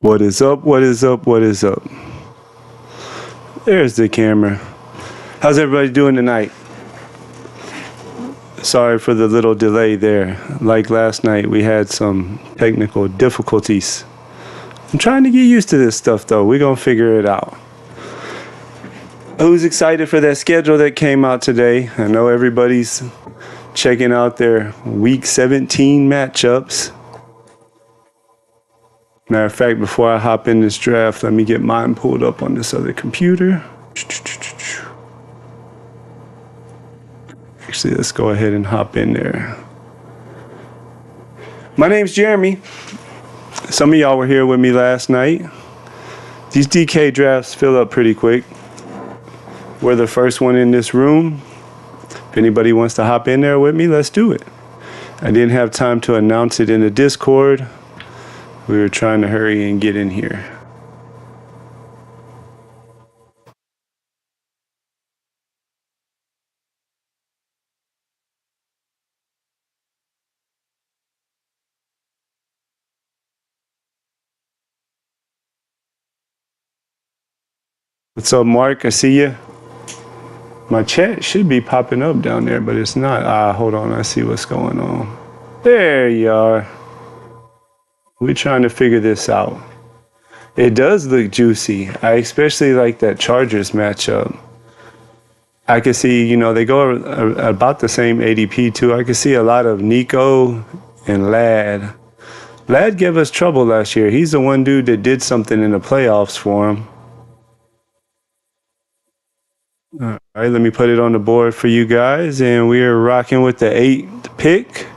What is up? What is up? What is up? There's the camera. How's everybody doing tonight? Sorry for the little delay there. Like last night, we had some technical difficulties. I'm trying to get used to this stuff though. We're gonna figure it out. Who's excited for that schedule that came out today? I know everybody's checking out their week 17 matchups. Matter of fact, before I hop in this draft, let me get mine pulled up on this other computer. Actually, let's go ahead and hop in there. My name's Jeremy. Some of y'all were here with me last night. These DK drafts fill up pretty quick. We're the first one in this room. If anybody wants to hop in there with me, let's do it. I didn't have time to announce it in the Discord. We were trying to hurry and get in here. What's up, Mark? I see you. My chat should be popping up down there, but it's not. Hold on. I see what's going on. There you are. We're trying to figure this out. It does look juicy. I especially like that Chargers matchup. I can see, they go about the same ADP too. I can see a lot of Nico and Ladd. Ladd gave us trouble last year. He's the one dude that did something in the playoffs for him. All right, let me put it on the board for you guys. And we are rocking with the 8th pick.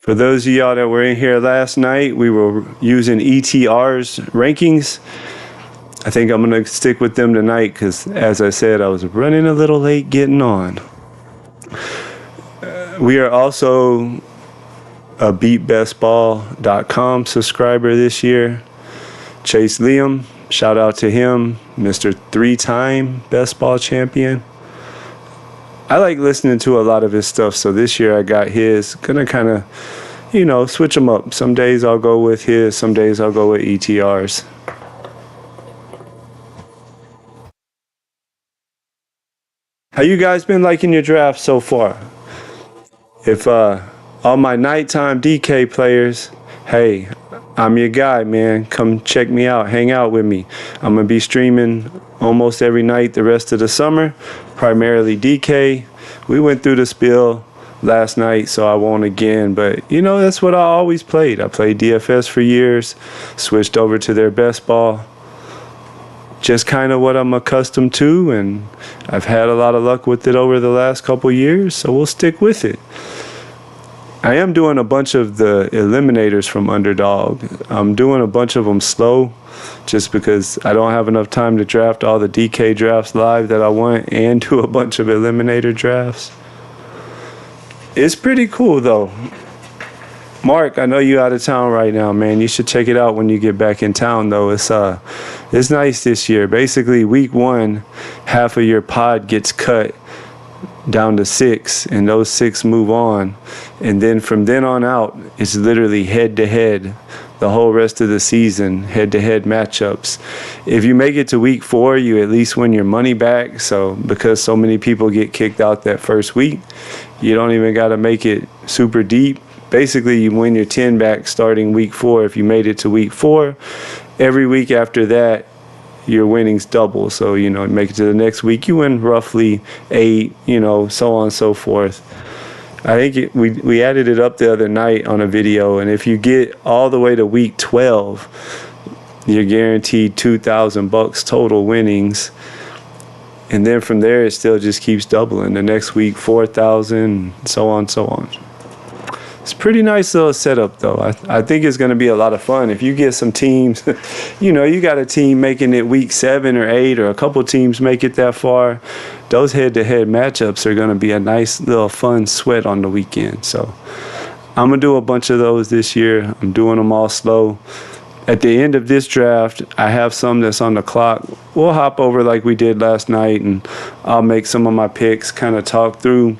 For those of y'all that were in here last night, we were using ETR's rankings. I think I'm going to stick with them tonight because, as I said, I was running a little late getting on. We are also a BeatBestBall.com subscriber this year. Chase Liam, shout out to him, Mr. 3-time best ball champion. I like listening to a lot of his stuff, so this year I got his. Gonna kind of, switch them up. Some days I'll go with his, some days I'll go with ETR's. How you guys been liking your draft so far? If all my nighttime DK players, hey, I'm your guy, man. Come check me out. Hang out with me. I'm going to be streaming almost every night the rest of the summer, primarily DK. We went through the spiel last night, so I won't again. But, that's what I always played. I played DFS for years, switched over to their best ball. Just kind of what I'm accustomed to, and I've had a lot of luck with it over the last couple years, so we'll stick with it. I am doing a bunch of the eliminators from Underdog. I'm doing a bunch of them slow just because I don't have enough time to draft all the DK drafts live that I want and do a bunch of eliminator drafts. It's pretty cool though. Mark, I know you're out of town right now, man. You should check it out when you get back in town though. It's nice this year. Basically week 1, half of your pod gets cut down to 6, and those 6 move on, and then from then on out it's literally head to head the whole rest of the season, head to head matchups. If you make it to week 4, you at least win your money back. So because so many people get kicked out that first week, you don't even got to make it super deep. Basically you win your 10 back starting week 4 if you made it to week 4. Every week after that your winnings double. So, make it to the next week, you win roughly 8, so on and so forth. I think we added it up the other night on a video, and if you get all the way to week 12, you're guaranteed $2,000 total winnings. And then from there, it still just keeps doubling. The next week, 4,000, so on and so on. It's a pretty nice little setup, though. I think it's going to be a lot of fun. If you get some teams, you got a team making it week 7 or 8, or a couple teams make it that far, those head-to-head matchups are going to be a nice little fun sweat on the weekend. So I'm going to do a bunch of those this year. I'm doing them all slow. At the end of this draft, I have some that's on the clock. We'll hop over like we did last night, and I'll make some of my picks, kind of talk through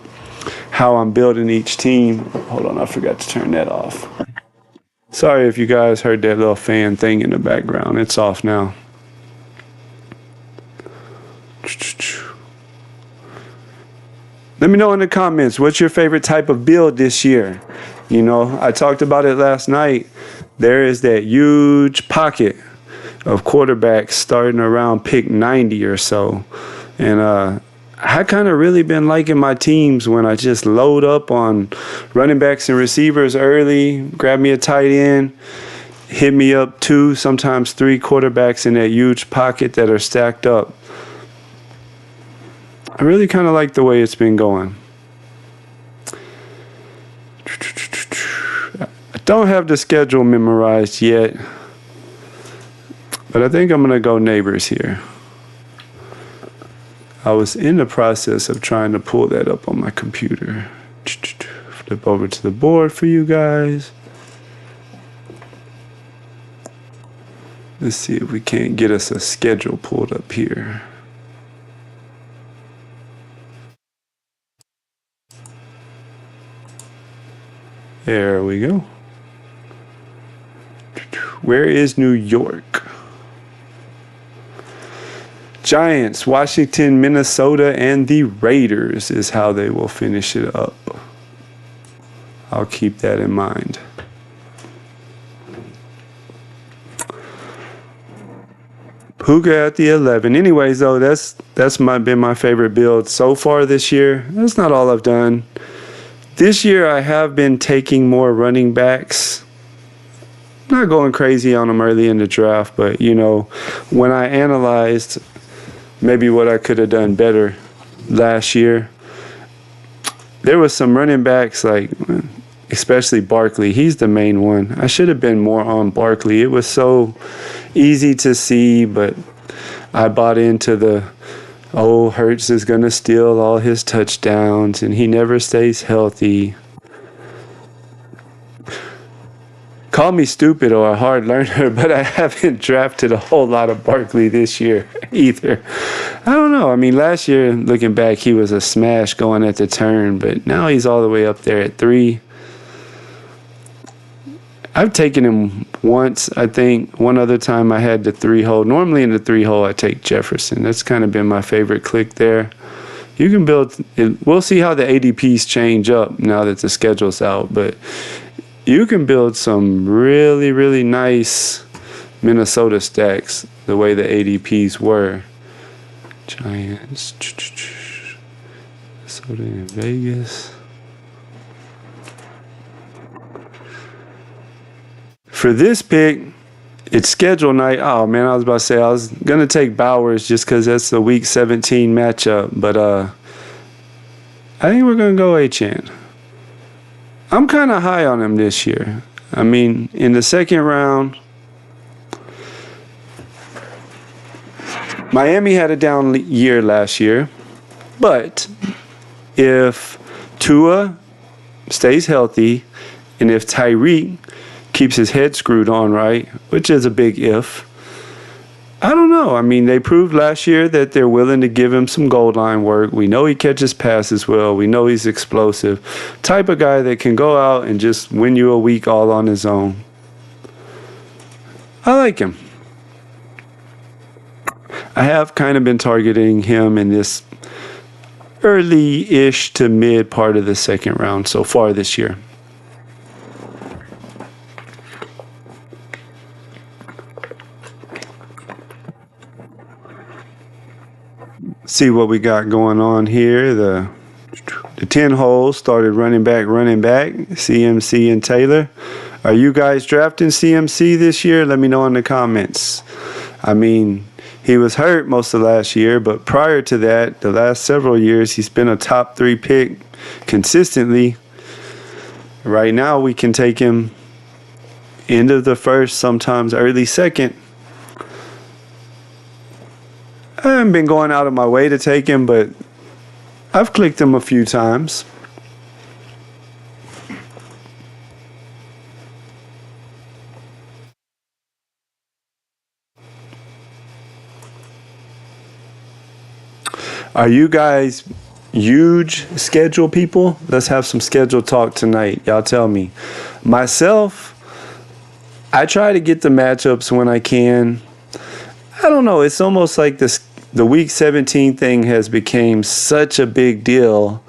how I'm building each team. Hold on, I forgot to turn that off. Sorry if you guys heard that little fan thing in the background. It's off now. Let me know in the comments, what's your favorite type of build this year? You know, I talked about it last night. There is that huge pocket of quarterbacks starting around pick 90 or so. And I kind of really been liking my teams when I just load up on running backs and receivers early, grab me a tight end, hit me up 2, sometimes 3 quarterbacks in that huge pocket that are stacked up. I really kind of like the way it's been going. I don't have the schedule memorized yet, but I think I'm going to go neighbors here. I was in the process of trying to pull that up on my computer. Flip over to the board for you guys. Let's see if we can't get us a schedule pulled up here. There we go. Where is New York? Giants, Washington, Minnesota, and the Raiders is how they will finish it up. I'll keep that in mind. Puka at the 11. Anyways, though, that's been my favorite build so far this year. That's not all I've done. This year, I have been taking more running backs. Not going crazy on them early in the draft, but, you know, when I analyzed maybe what I could have done better last year, there was some running backs, like especially Barkley. He's the main one. I should have been more on Barkley. It was so easy to see, but I bought into the, oh, Hurts is going to steal all his touchdowns, and he never stays healthy. Call me stupid or a hard learner, but I haven't drafted a whole lot of Barkley this year either. I don't know. I mean, last year, looking back, he was a smash going at the turn, but now he's all the way up there at 3. I've taken him once, I think. One other time I had the 3 hole. Normally in the 3 hole, I take Jefferson. That's kind of been my favorite click there. You can build, we'll see how the ADPs change up now that the schedule's out, but you can build some really, really nice Minnesota stacks the way the ADPs were. Giants, Minnesota and Vegas. For this pick, it's schedule night. Oh, man, I was about to say I was going to take Bowers just because that's the Week 17 matchup. But I think we're going to go Achane. I'm kind of high on him this year. I mean, in the second round, Miami had a down year last year. But if Tua stays healthy and if Tyreek keeps his head screwed on right, which is a big if, I don't know. I mean, they proved last year that they're willing to give him some goal line work. We know he catches passes well. We know he's explosive. Type of guy that can go out and just win you a week all on his own. I like him. I have kind of been targeting him in this early-ish to mid part of the second round so far this year. See what we got going on here. The 10 holes started running back, CMC and Taylor. Are you guys drafting CMC this year? Let me know in the comments. I mean, he was hurt most of last year, but prior to that, the last several years, he's been a top 3 pick consistently. Right now, we can take him end of the first, sometimes early second. I haven't been going out of my way to take him, but I've clicked him a few times. Are you guys huge schedule people? Let's have some schedule talk tonight. Y'all tell me. Myself, I try to get the matchups when I can. I don't know. It's almost like the Week 17 thing has become such a big deal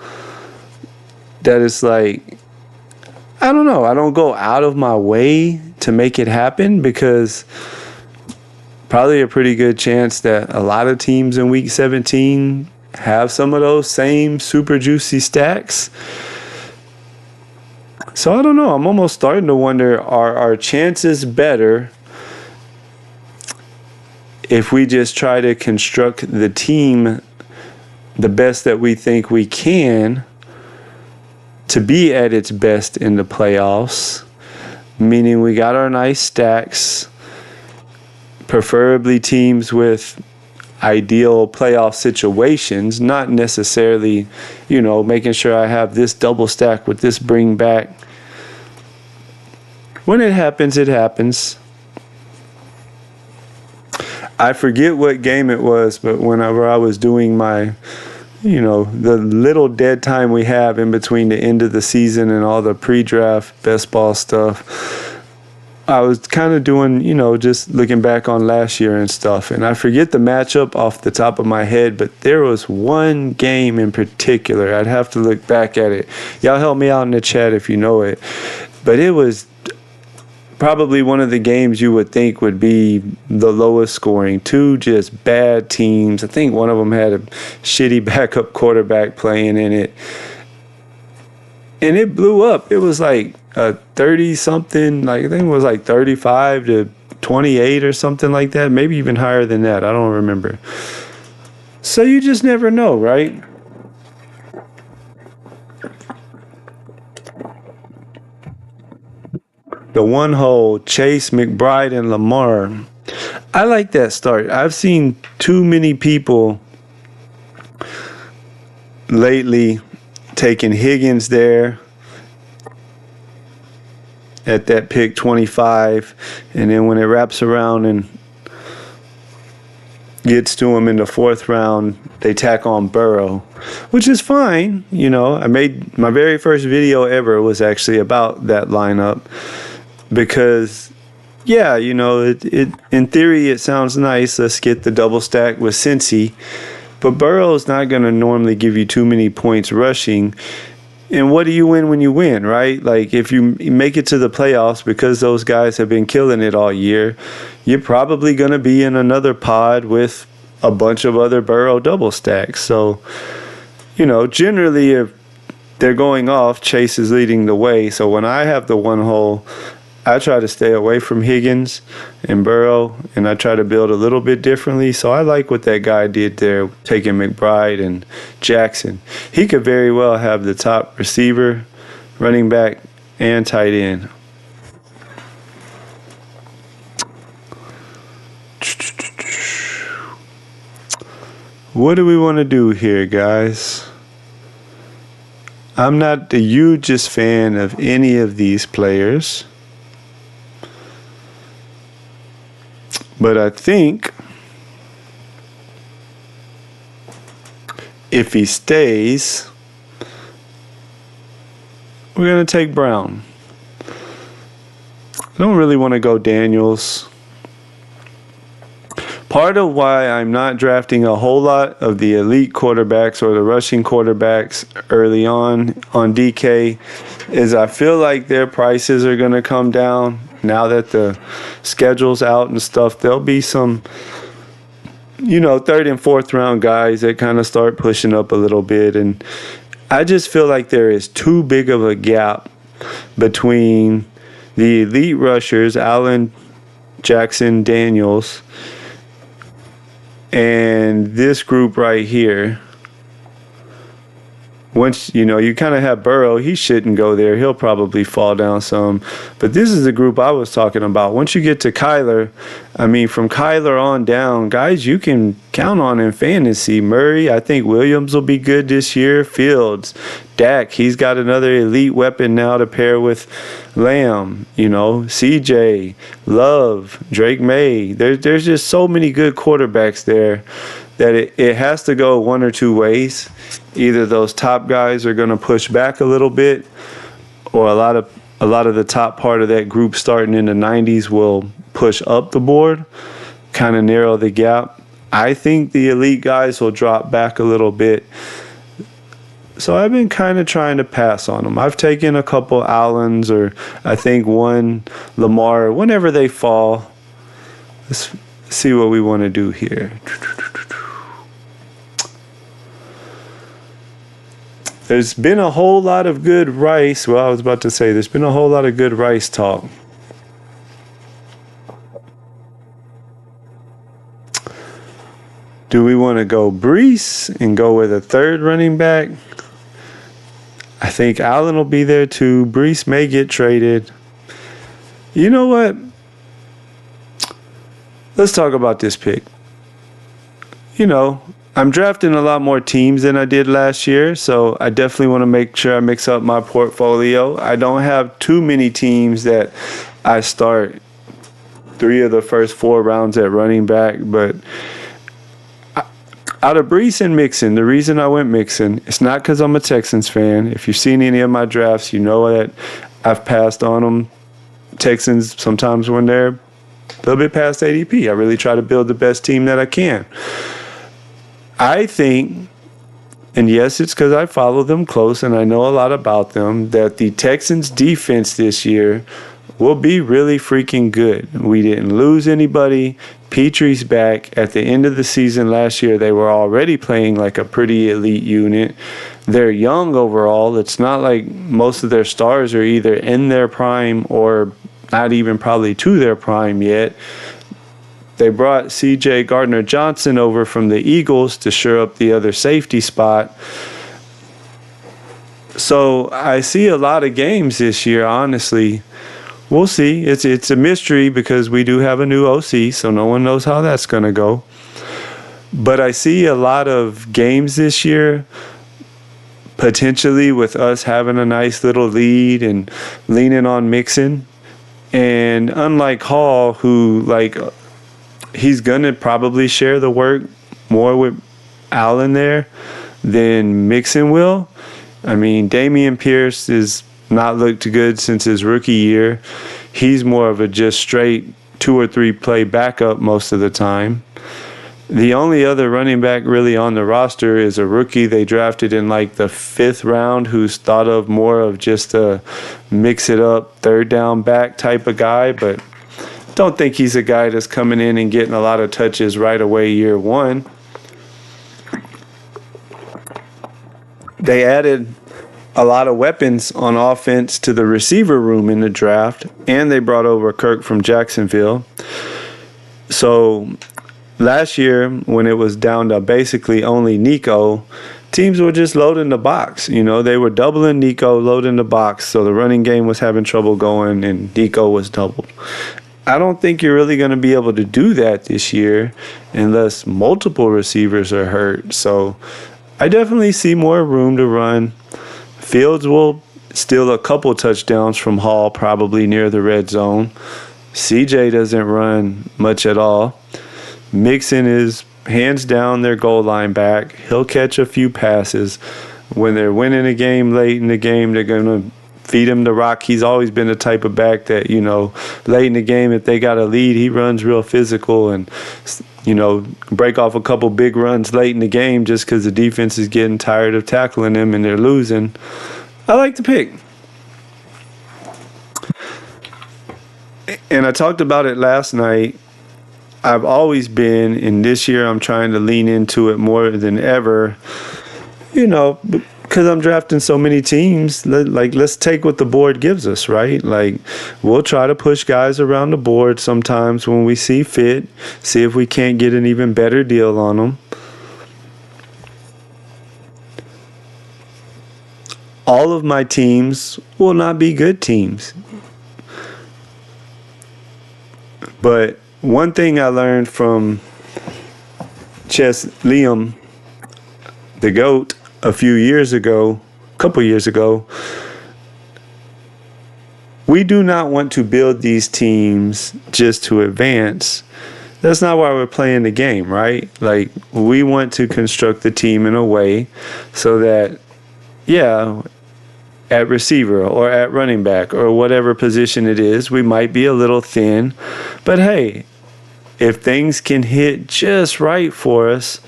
that it's like, I don't know. I don't go out of my way to make it happen because probably a pretty good chance that a lot of teams in Week 17 have some of those same super juicy stacks. So I don't know. I'm almost starting to wonder, are our chances better if we just try to construct the team the best that we think we can to be at its best in the playoffs? Meaning we got our nice stacks, preferably teams with ideal playoff situations, not necessarily, making sure I have this double stack with this bring back. When it happens, it happens. I forget what game it was, but whenever I was doing my, the little dead time we have in between the end of the season and all the pre-draft best ball stuff, I was kind of doing, just looking back on last year and stuff. And I forget the matchup off the top of my head, but there was one game in particular. I'd have to look back at it. Y'all help me out in the chat if you know it. But it was probably one of the games you would think would be the lowest scoring. Two just bad teams. I think one of them had a shitty backup quarterback playing in it. And it blew up. It was like a 30-something, I think it was like 35-28 or something like that. Maybe even higher than that. I don't remember. So you just never know, right? The one hole, Chase, McBride, and Lamar. I like that start. I've seen too many people lately taking Higgins there at that pick 25, and then when it wraps around and gets to him in the fourth round, they tack on Burrow, which is fine. I made my very first video ever was actually about that lineup because, yeah, it in theory it sounds nice. Let's get the double stack with Cincy, but Burrow's not going to normally give you too many points rushing. And what do you win when you win, right? Like, if you make it to the playoffs because those guys have been killing it all year, you're probably going to be in another pod with a bunch of other Burrow double stacks. So, generally, if they're going off, Chase is leading the way. So when I have the one hole, I try to stay away from Higgins and Burrow, and I try to build a little bit differently. So I like what that guy did there, taking McBride and Jackson. He could very well have the top receiver, running back, and tight end. What do we want to do here, guys? I'm not the hugest fan of any of these players, but I think if he stays, we're going to take Brown. I don't really want to go Daniels. Part of why I'm not drafting a whole lot of the elite quarterbacks or the rushing quarterbacks early on DK is I feel like their prices are going to come down. Now that the schedule's out and stuff, there'll be some, third and fourth round guys that kind of start pushing up a little bit. And I just feel like there is too big of a gap between the elite rushers, Allen, Jackson, Daniels, and this group right here. Once, you kind of have Burrow, he shouldn't go there. He'll probably fall down some. But this is the group I was talking about. Once you get to Kyler, from Kyler on down, guys you can count on in fantasy. Murray, I think Williams will be good this year. Fields, Dak, he's got another elite weapon now to pair with Lamb. CJ, Love, Drake May. There's just so many good quarterbacks there that it has to go one or two ways. Either those top guys are going to push back a little bit, or a lot of the top part of that group starting in the 90s will push up the board, kind of narrow the gap. I think the elite guys will drop back a little bit. So I've been kind of trying to pass on them. I've taken a couple Allens, or I think one Lamar, whenever they fall. Let's see what we want to do here. There's been a whole lot of good Rice. Well, I was about to say, there's been a whole lot of good Rice talk. Do we want to go Breece and go with a third running back? I think Allen will be there too. Breece may get traded. You know what? Let's talk about this pick. You know, I'm drafting a lot more teams than I did last year, so I definitely want to make sure I mix up my portfolio. I don't have too many teams that I start 3 of the first 4 rounds at running back, but out of Breece and Mixon, the reason I went Mixon, it's not because I'm a Texans fan. If you've seen any of my drafts, you know that I've passed on them. Texans, sometimes when they're a little bit past ADP, I really try to build the best team that I can. I think, and yes, it's because I follow them close and I know a lot about them, that the Texans defense this year will be really freaking good. We didn't lose anybody. Petrie's back. At the end of the season last year, they were already playing like a pretty elite unit. They're young overall. It's not like most of their stars are either in their prime or not even probably to their prime yet. They brought C.J. Gardner-Johnson over from the Eagles to shore up the other safety spot. So I see a lot of games this year, honestly. We'll see. It's a mystery because we do have a new OC, so no one knows how that's going to go. But I see a lot of games this year, potentially with us having a nice little lead and leaning on Mixon. And unlike Hall, who, like, he's going to probably share the work more with Allen there than Mixon will. I mean, Dameon Pierce is not looked good since his rookie year. He's more of a just straight 2 or 3 play backup most of the time. The only other running back really on the roster is a rookie they drafted in like the 5th round who's thought of more of just a mix it up third down back type of guy, but don't think he's a guy that's coming in and getting a lot of touches right away year one. They added a lot of weapons on offense to the receiver room in the draft, and they brought over Kirk from Jacksonville. So last year, when it was down to basically only Nico, teams were just loading the box. You know, they were doubling Nico, loading the box, so the running game was having trouble going, and Nico was doubled. I don't think you're really going to be able to do that this year unless multiple receivers are hurt. So I definitely see more room to run. Fields will steal a couple touchdowns from Hall, probably near the red zone. CJ doesn't run much at all. Mixon is hands down their goal line back. He'll catch a few passes. When they're winning a game late in the game, they're going to feed him the rock. He's always been the type of back that, you know, late in the game, if they got a lead, he runs real physical and, you know, break off a couple big runs late in the game just because the defense is getting tired of tackling them and they're losing. I like the pick. And I talked about it last night. I've always been, and this year I'm trying to lean into it more than ever, you know, because I'm drafting so many teams. Like, let's take what the board gives us, right? Like, we'll try to push guys around the board sometimes when we see fit, see if we can't get an even better deal on them. All of my teams will not be good teams. But one thing I learned from Liam, the GOAT, a couple years ago, we do not want to build these teams just to advance. That's not why we're playing the game, right? Like, we want to construct the team in a way so that, yeah, at receiver or at running back or whatever position it is, we might be a little thin. But hey, if things can hit just right for us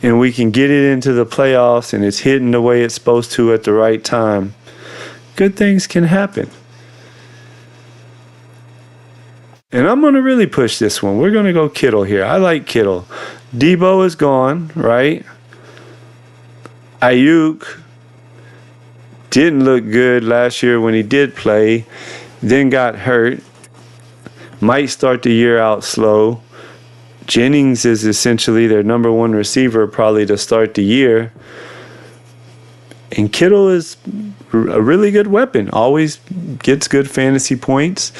and we can get it into the playoffs and it's hitting the way it's supposed to at the right time, good things can happen. And I'm going to really push this one. We're going to go Kittle here. I like Kittle. Debo is gone, right? Ayuk didn't look good last year when he did play, then got hurt. Might start the year out slow. Jennings is essentially their number one receiver probably to start the year. And Kittle is a really good weapon. Always gets good fantasy points.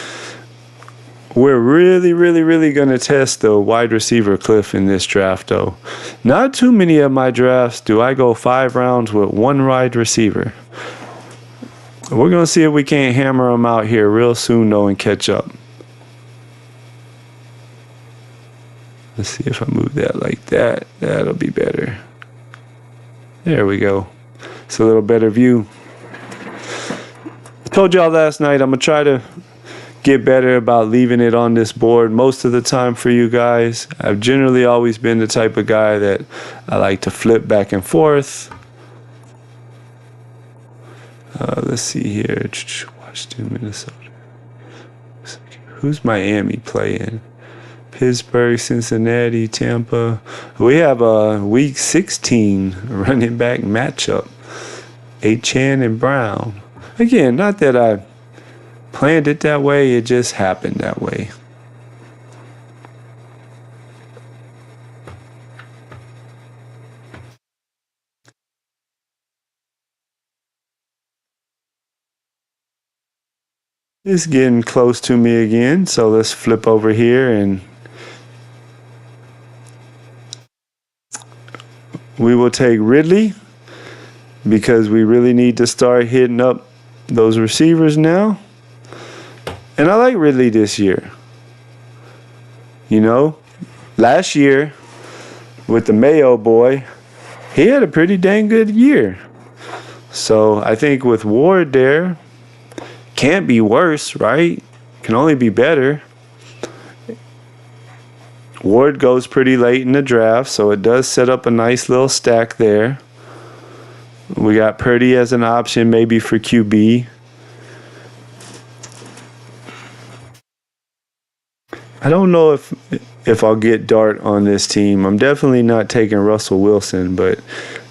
We're really, really, really going to test the wide receiver cliff in this draft, though. Not too many of my drafts do I go 5 rounds with one wide receiver. We're going to see if we can't hammer them out here real soon, though, and catch up. Let's see if I move that like that. That'll be better. There we go. It's a little better view. I told y'all last night I'm going to try to get better about leaving it on this board most of the time for you guys. I've generally always been the type of guy that I like to flip back and forth. Let's see here. Washington, Minnesota. Who's Miami playing? Pittsburgh, Cincinnati, Tampa. We have a week 16 running back matchup. Achane and Brown. Again, not that I planned it that way, it just happened that way. It's getting close to me again, so let's flip over here and we will take Ridley because we really need to start hitting up those receivers now. And I like Ridley this year. You know, last year with the Mayo boy, he had a pretty dang good year. So I think with Ward there, can't be worse, right? Can only be better. Ward goes pretty late in the draft, so it does set up a nice little stack there. We got Purdy as an option maybe for QB. I don't know if I'll get Dart on this team. I'm definitely not taking Russell Wilson, but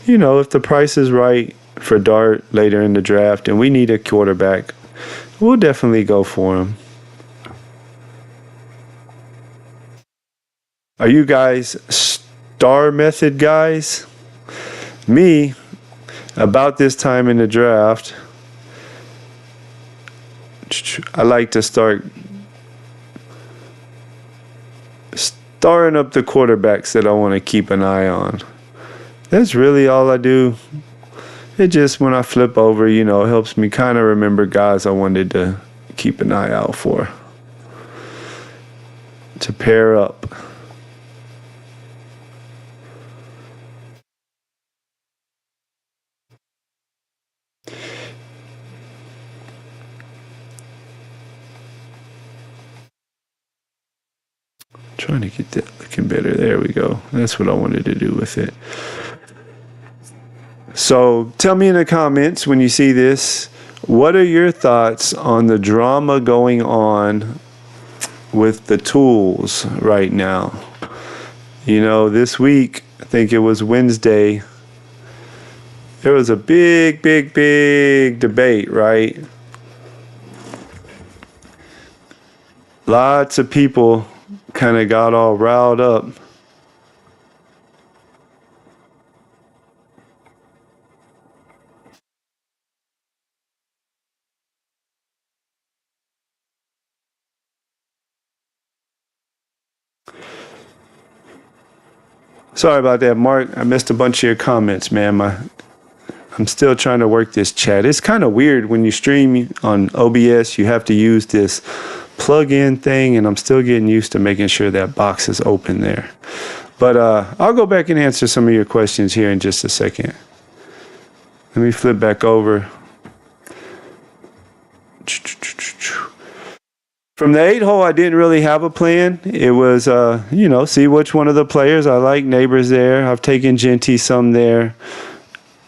you know, if the price is right for Dart later in the draft and we need a quarterback, we'll definitely go for him. Are you guys star method guys? Me, about this time in the draft, I like to start starring up the quarterbacks that I want to keep an eye on. That's really all I do. It just, when I flip over, you know, it helps me kind of remember guys I wanted to keep an eye out for. To pair up. Trying to get that looking better. There we go. That's what I wanted to do with it. So tell me in the comments when you see this, what are your thoughts on the drama going on with the tools right now? You know, this week, I think it was Wednesday, there was a big debate, right? Lots of people kind of got all riled up. Sorry about that, Mark. I missed a bunch of your comments, man. I'm still trying to work this chat. It's kind of weird when you stream on OBS. You have to use this plug-in thing, and I'm still getting used to making sure that box is open there. But I'll go back and answer some of your questions here in just a second. Let me flip back over. From the 8-hole, I didn't really have a plan. It was, see which one of the players. I like Neighbors there. I've taken Genty some there.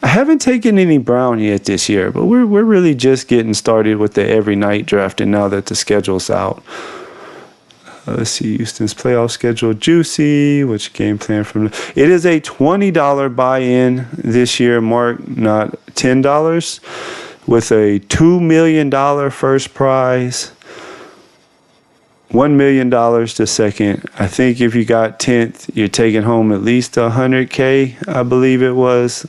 I haven't taken any Brown yet this year, but we're really just getting started with the every night drafting now that the schedule's out. Let's see, Houston's playoff schedule, juicy. What's your game plan from? It is a $20 buy-in this year, Mark, not $10, with a $2 million first prize, $1 million to second. I think if you got 10th, you're taking home at least $100K, I believe it was.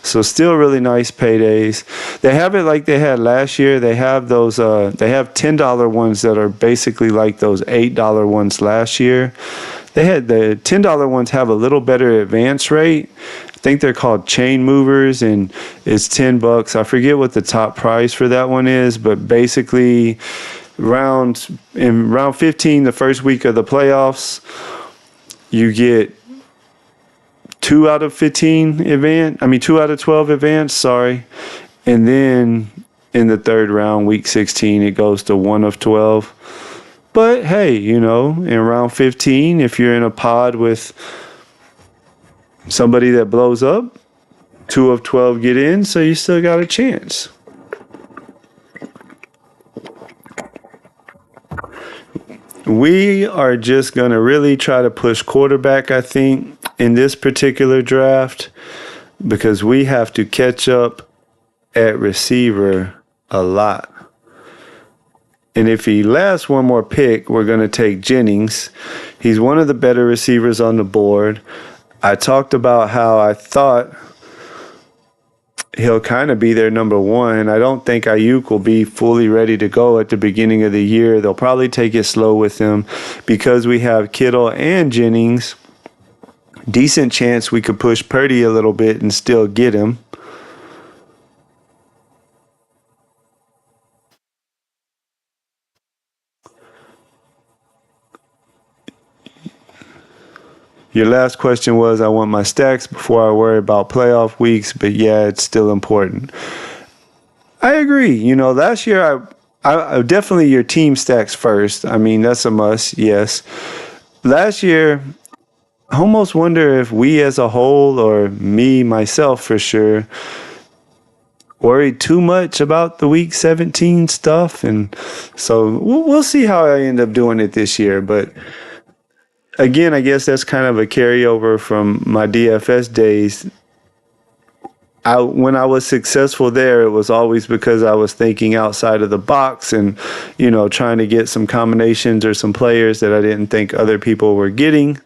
So still really nice paydays. They have it like they had last year. They have those, they have $10 ones that are basically like those $8 ones last year. They had the $10 ones have a little better advance rate. I think they're called chain movers, and it's $10. I forget what the top price for that one is, but basically round 15, the first week of the playoffs, you get 2 out of 2 out of 12 advance, sorry. And then in the third round, week 16, it goes to 1 of 12. But hey, in round 15, if you're in a pod with somebody that blows up, 2 of 12 get in, so you still got a chance. We are just going to really try to push quarterback, I think, in this particular draft, because we have to catch up at receiver a lot. And if he lasts one more pick, we're going to take Jennings. He's one of the better receivers on the board. I talked about how I thought he'll kind of be their number one. I don't think Ayuk will be fully ready to go at the beginning of the year. They'll probably take it slow with him because we have Kittle and Jennings. Decent chance we could push Purdy a little bit and still get him. Your last question was, I want my stacks before I worry about playoff weeks, but yeah, it's still important. I agree. Last year, I definitely your team stacks first. I mean, that's a must, yes. Last year, I almost wonder if we as a whole, or me, myself for sure, worried too much about the week 17 stuff. And so we'll see how I end up doing it this year, but again, I guess that's kind of a carryover from my DFS days. When I was successful there, it was always because I was thinking outside of the box and, trying to get some combinations or some players that I didn't think other people were getting.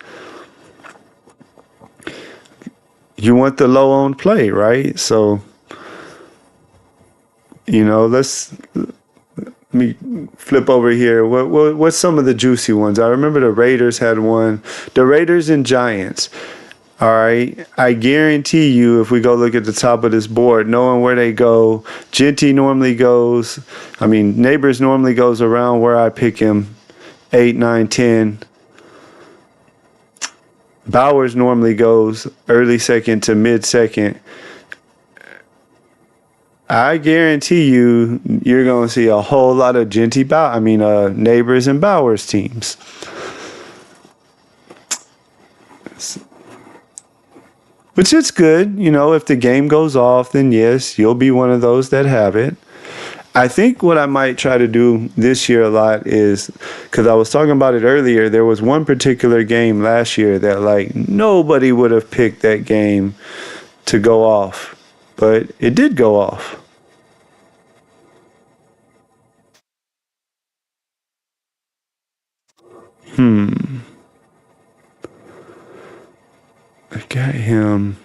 You want the low-owned play, right? So, let me flip over here. What's some of the juicy ones? I remember the Raiders had one. The Raiders and Giants. All right. I guarantee you, if we go look at the top of this board, knowing where they go, Neighbors normally goes around where I pick him, 8, 9, 10. Bowers normally goes early second to mid second. I guarantee you're going to see a whole lot of Neighbors and Bowers teams. Which is good. If the game goes off, then yes, you'll be one of those that have it. I think what I might try to do this year a lot is, because I was talking about it earlier, there was one particular game last year that nobody would have picked that game to go off. But it did go off. I got him.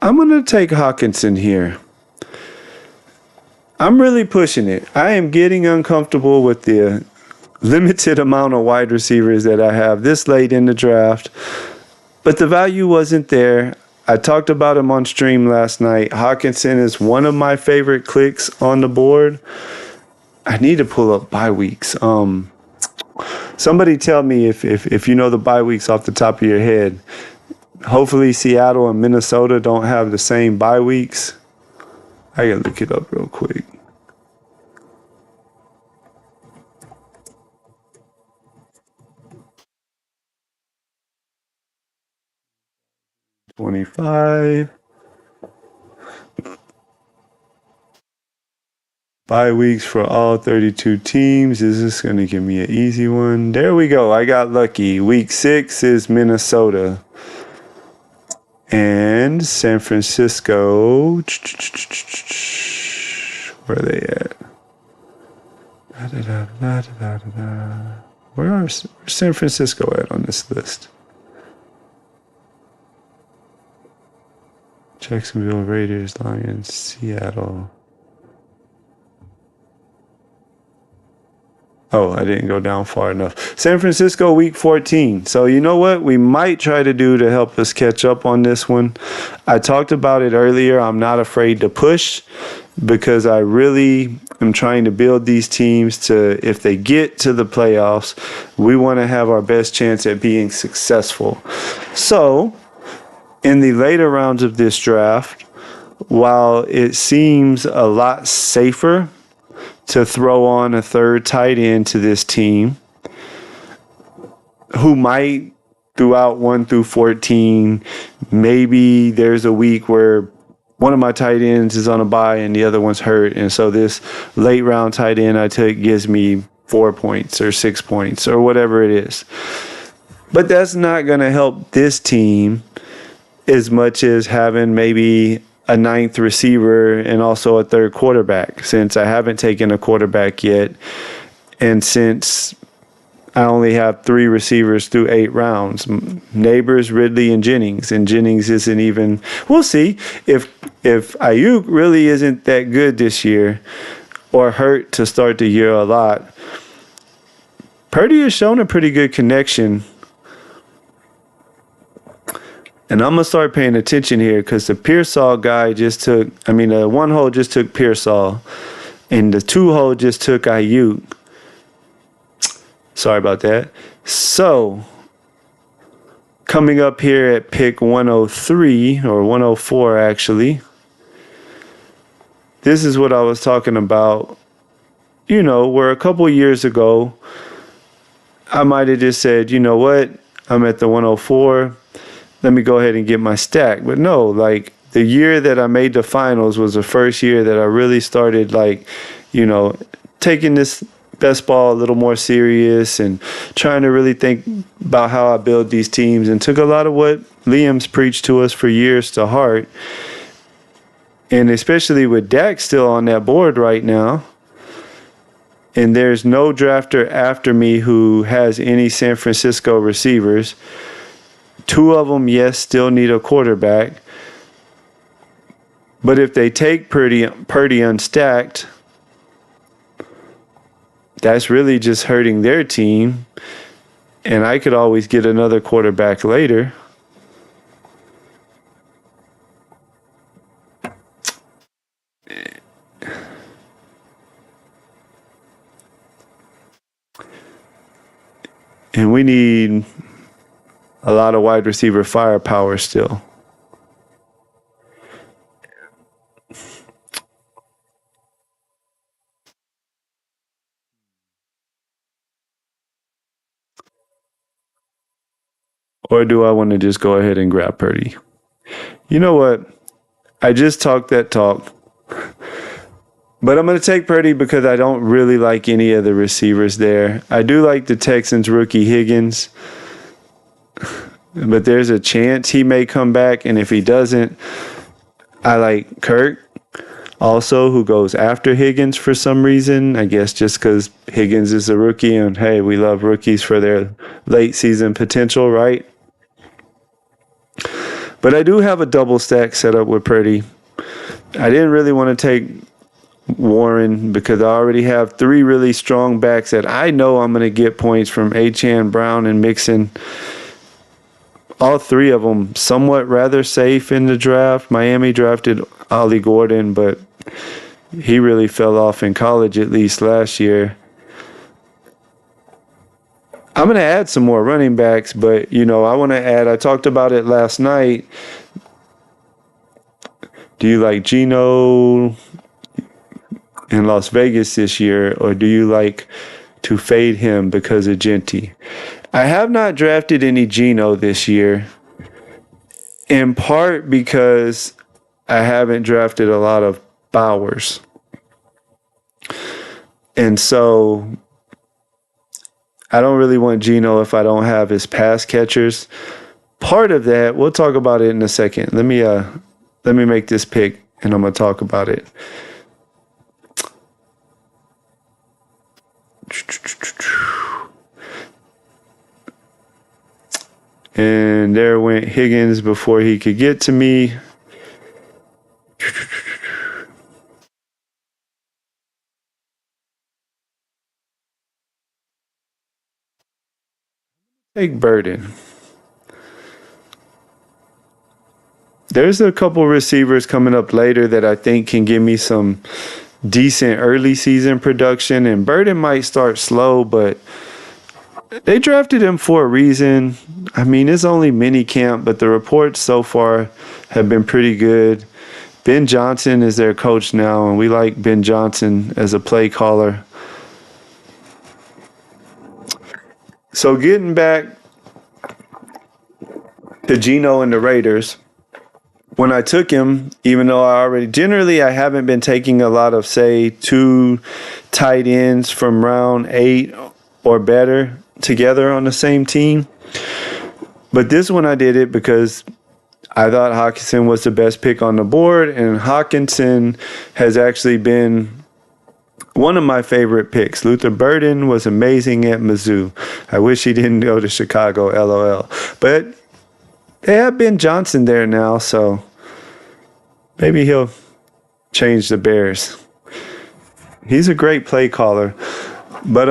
I'm going to take Hawkinson here. I'm really pushing it. I am getting uncomfortable with the limited amount of wide receivers that I have this late in the draft, but the value wasn't there. I talked about him on stream last night. Hawkinson is one of my favorite clicks on the board. I need to pull up bye weeks. Somebody tell me if you know the bye weeks off the top of your head. Hopefully Seattle and Minnesota don't have the same bye weeks. I gotta look it up real quick. $25. Bye weeks for all 32 teams. Is this going to give me an easy one? There we go. I got lucky. Week 6 is Minnesota. And San Francisco. Where are they at? Where's San Francisco at on this list? Jacksonville, Raiders, Lions, Seattle. Oh, I didn't go down far enough. San Francisco, week 14. So you know what we might try to do to help us catch up on this one? I talked about it earlier. I'm not afraid to push because I really am trying to build these teams to, if they get to the playoffs, we want to have our best chance at being successful. So in the later rounds of this draft, while it seems a lot safer to throw on a third tight end to this team who might throughout 1 through 14, maybe there's a week where one of my tight ends is on a bye and the other one's hurt. And so this late round tight end I took gives me 4 points or 6 points or whatever it is. But that's not going to help this team as much as having maybe a 9th receiver and also a 3rd quarterback, since I haven't taken a quarterback yet. And since I only have 3 receivers through 8 rounds, Neighbors, Ridley, and Jennings isn't even, we'll see if Ayuk really isn't that good this year or hurt to start the year a lot. Purdy has shown a pretty good connection. And I'm going to start paying attention here because the Pearsall guy just took, the 1 hole just took Pearsall and the 2 hole just took Ayuk. Sorry about that. So, coming up here at pick 103 or 104 actually, this is what I was talking about, where a couple years ago, I might have just said, you know what, I'm at the 104. Let me go ahead and get my stack. But no, the year that I made the finals was the first year that I really started taking this best ball a little more serious and trying to really think about how I build these teams, and took a lot of what Liam's preached to us for years to heart. And especially with Dak still on that board right now, and there's no drafter after me who has any San Francisco receivers. 2 of them, yes, still need a quarterback. But if they take Purdy unstacked, that's really just hurting their team. And I could always get another quarterback later. And we need a lot of wide receiver firepower still. Or do I want to just go ahead and grab Purdy? You know what? I just talked that talk. But I'm going to take Purdy because I don't really like any of the receivers there. I do like the Texans rookie Higgins. But there's a chance he may come back. And if he doesn't, I like Kirk also, who goes after Higgins for some reason. I guess just because Higgins is a rookie. And, hey, we love rookies for their late season potential, right? But I do have a double stack set up with Purdy. I didn't really want to take Warren because I already have 3 really strong backs that I know I'm going to get points from Achane, Brown, and Mixon all three of them somewhat rather safe in the draft. Miami drafted Ollie Gordon, but he really fell off in college, at least last year. I'm going to add some more running backs, but, I want to add, I talked about it last night. Do you like Geno in Las Vegas this year, or do you like to fade him because of Genty? I have not drafted any Geno this year, in part because I haven't drafted a lot of Bowers. And so I don't really want Geno if I don't have his pass catchers. Part of that, we'll talk about it in a second. Let me make this pick and I'm going to talk about it. And there went Higgins before he could get to me. Take Burden. There's a couple receivers coming up later that I think can give me some decent early season production, and Burden might start slow, but they drafted him for a reason. I mean, it's only mini camp, but the reports so far have been pretty good. Ben Johnson is their coach now, and we like Ben Johnson as a play caller. So getting back to Geno and the Raiders, when I took him, even though I haven't been taking a lot of, say, 2 tight ends from round 8 or better together on the same team. But this one I did it because I thought Hockenson was the best pick on the board, and Hockenson has actually been one of my favorite picks. Luther Burden was amazing at Mizzou. I wish he didn't go to Chicago, LOL. But they have Ben Johnson there now, so maybe he'll change the Bears. He's a great play caller. But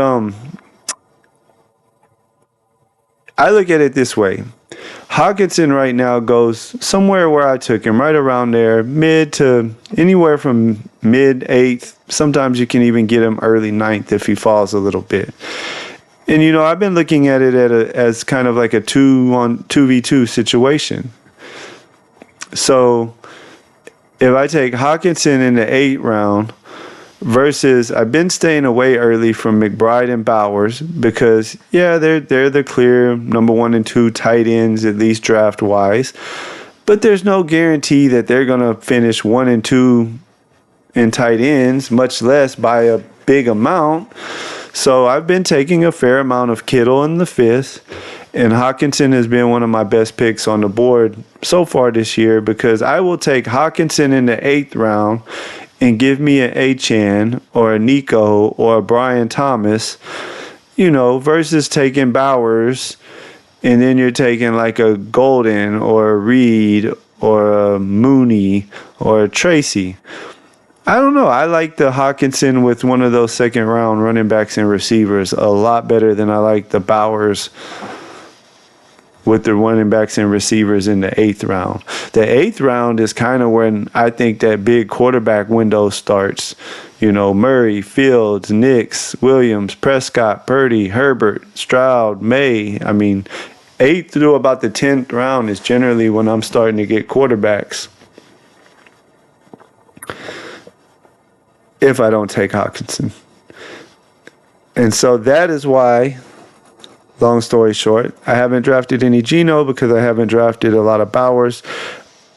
I look at it this way. Hockenson right now goes somewhere where I took him, right around there, mid to anywhere from mid 8th. Sometimes you can even get him early 9th if he falls a little bit. And, I've been looking at it as kind of like a 2v2 situation. So if I take Hockenson in the 8th round versus I've been staying away early from McBride and Bowers because, they're the clear number 1 and 2 tight ends, at least draft-wise. But there's no guarantee that they're going to finish 1 and 2 in tight ends, much less by a big amount. So I've been taking a fair amount of Kittle in the 5th, and Hockenson has been one of my best picks on the board so far this year because I will take Hockenson in the 8th round and give me an Achane or a Nico or a Brian Thomas, versus taking Bowers, and then you're taking like a Golden or a Reed or a Mooney or a Tracy. I don't know. I like the Hockenson with one of those second-round running backs and receivers a lot better than I like the Bowers with the running backs and receivers in the 8th round. The 8th round is kind of when I think that big quarterback window starts. Murray, Fields, Nix, Williams, Prescott, Purdy, Herbert, Stroud, May. I mean, 8th through about the 10th round is generally when I'm starting to get quarterbacks. If I don't take Hockenson. And so that is why, long story short, I haven't drafted any Geno because I haven't drafted a lot of Bowers.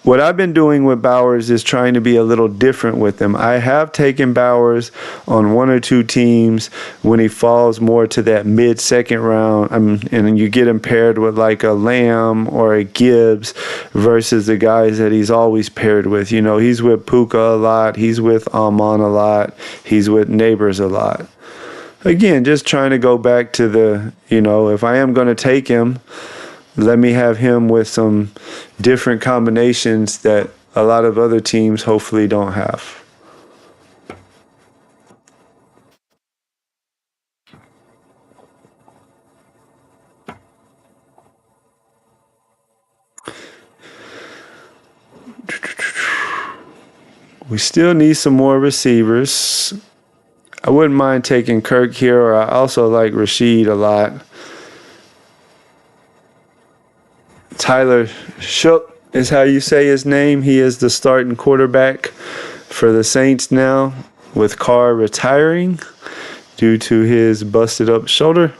What I've been doing with Bowers is trying to be a little different with him. I have taken Bowers on 1 or 2 teams when he falls more to that mid-second round, and you get him paired with like a Lamb or a Gibbs versus the guys that he's always paired with. He's with Puka a lot. He's with Amon a lot. He's with Neighbors a lot. Again, just trying to go back to the, if I am going to take him, let me have him with some different combinations that a lot of other teams hopefully don't have. We still need some more receivers. I wouldn't mind taking Kirk here, or I also like Rashid a lot. Tyler Shook is how you say his name. He is the starting quarterback for the Saints now, with Carr retiring due to his busted up shoulder.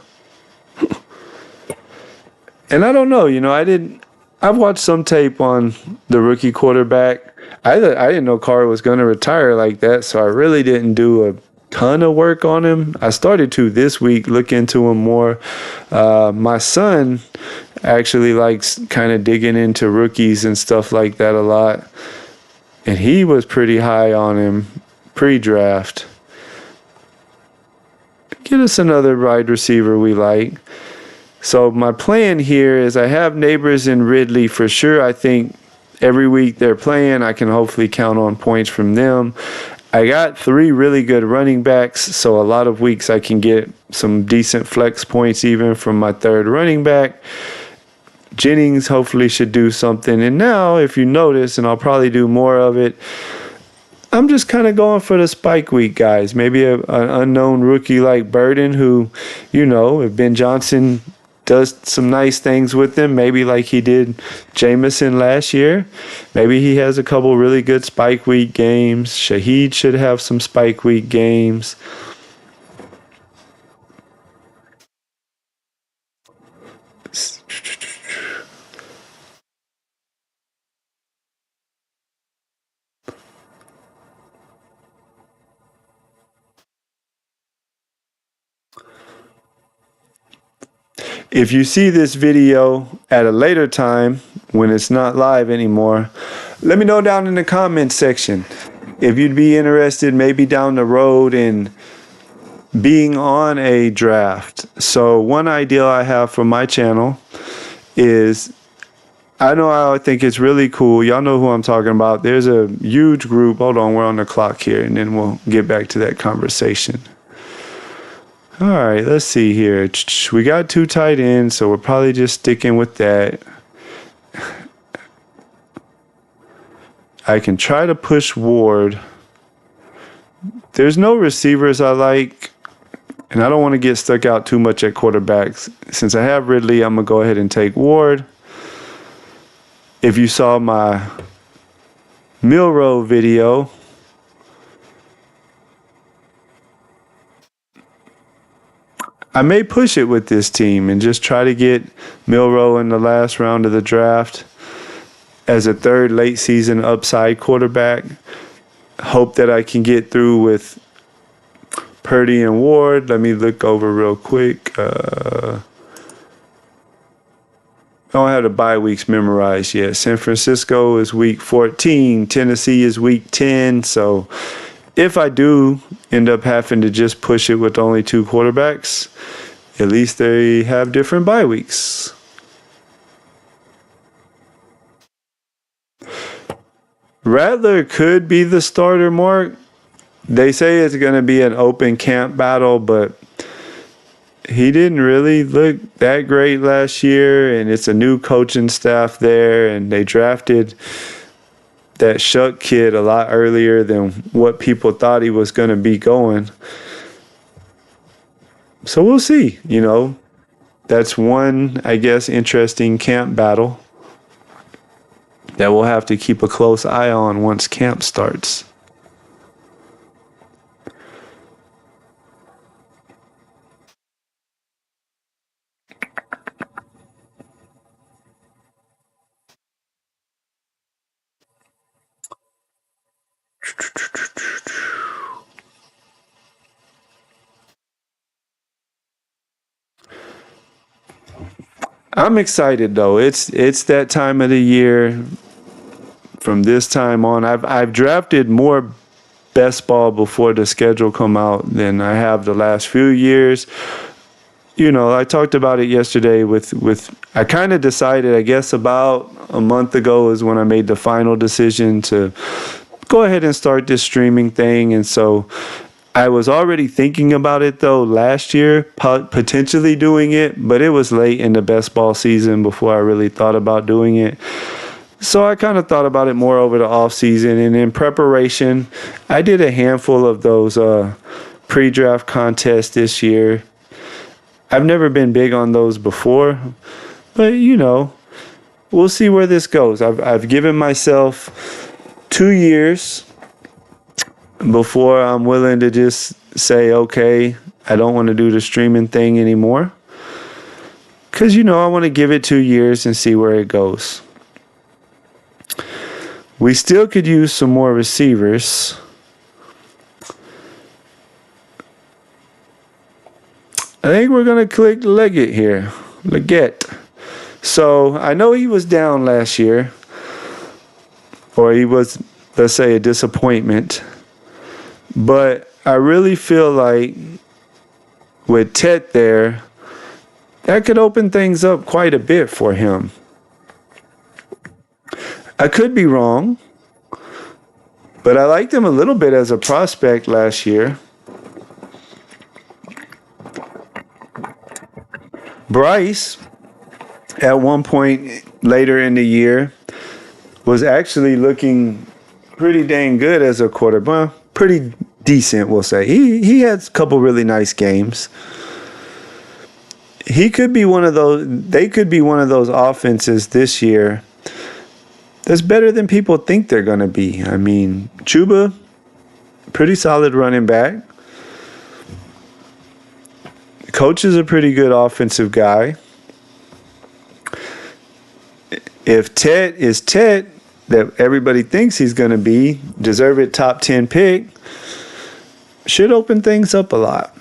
And I don't know, I've watched some tape on the rookie quarterback. I didn't know Carr was going to retire like that, so I really didn't do a ton of work on him. I started to this week look into him more. My son actually likes kind of digging into rookies and stuff like that a lot, and he was pretty high on him pre-draft. Get us another wide receiver we like. So my plan here is I have Neighbors and Ridley for sure. I think every week they're playing, I can hopefully count on points from them. I got 3 really good running backs, so a lot of weeks I can get some decent flex points even from my third running back. Jennings hopefully should do something. And now, if you notice, and I'll probably do more of it, I'm just kind of going for the spike week guys. Maybe an unknown rookie like Burden who, if Ben Johnson does some nice things with him, maybe like he did Jameson last year. Maybe he has a couple really good spike week games. Shaheed should have some spike week games. If you see this video at a later time when it's not live anymore, let me know down in the comments section if you'd be interested maybe down the road in being on a draft. So one idea I have for my channel is, I think it's really cool. Y'all know who I'm talking about. There's a huge group. Hold on, we're on the clock here, and then we'll get back to that conversation. All right, let's see here. We got 2 tight ends, so we're probably just sticking with that. I can try to push Ward. There's no receivers I like, and I don't want to get stuck out too much at quarterbacks. Since I have Ridley, I'm going to go ahead and take Ward. If you saw my Milrow video, I may push it with this team and just try to get Milrow in the last round of the draft as a third late season upside quarterback. Hope that I can get through with Purdy and Ward. Let me look over real quick. I don't have the bye weeks memorized yet. San Francisco is week 14. Tennessee is week 10. So if I do end up having to just push it with only 2 quarterbacks, at least they have different bye weeks. Rattler could be the starter, Mark. They say it's going to be an open camp battle, but he didn't really look that great last year, and it's a new coaching staff there, and they drafted that Shuck kid a lot earlier than what people thought he was going to be going. So we'll see, That's one, I guess, interesting camp battle that we'll have to keep a close eye on once camp starts. I'm excited though. It's that time of the year. From this time on, I've drafted more best ball before the schedule come out than I have the last few years. I talked about it yesterday with I kind of decided, I guess about a month ago is when I made the final decision to go ahead and start this streaming thing. And so I was already thinking about it though last year, potentially doing it, but it was late in the best ball season before I really thought about doing it. So I kind of thought about it more over the off season, and in preparation, I did a handful of those pre-draft contests this year. I've never been big on those before, but we'll see where this goes. I've given myself 2 years before I'm willing to just say, okay, I don't want to do the streaming thing anymore. Because, I want to give it 2 years and see where it goes. We still could use some more receivers. I think we're going to click Leggett here. Leggett. So I know he was down last year. Or he was, let's say, a disappointment. But I really feel like with Tet there, that could open things up quite a bit for him. I could be wrong, but I liked him a little bit as a prospect last year. Bryce, at one point later in the year, was actually looking pretty dang good as a quarterback. Well, pretty decent, we'll say. He had a couple really nice games. He could be one of those. They could be one of those offenses this year that's better than people think they're going to be. I mean, Chuba, pretty solid running back. Coach is a pretty good offensive guy. If Tet is Tet, that everybody thinks he's going to be, deserve it top 10 pick, should open things up a lot.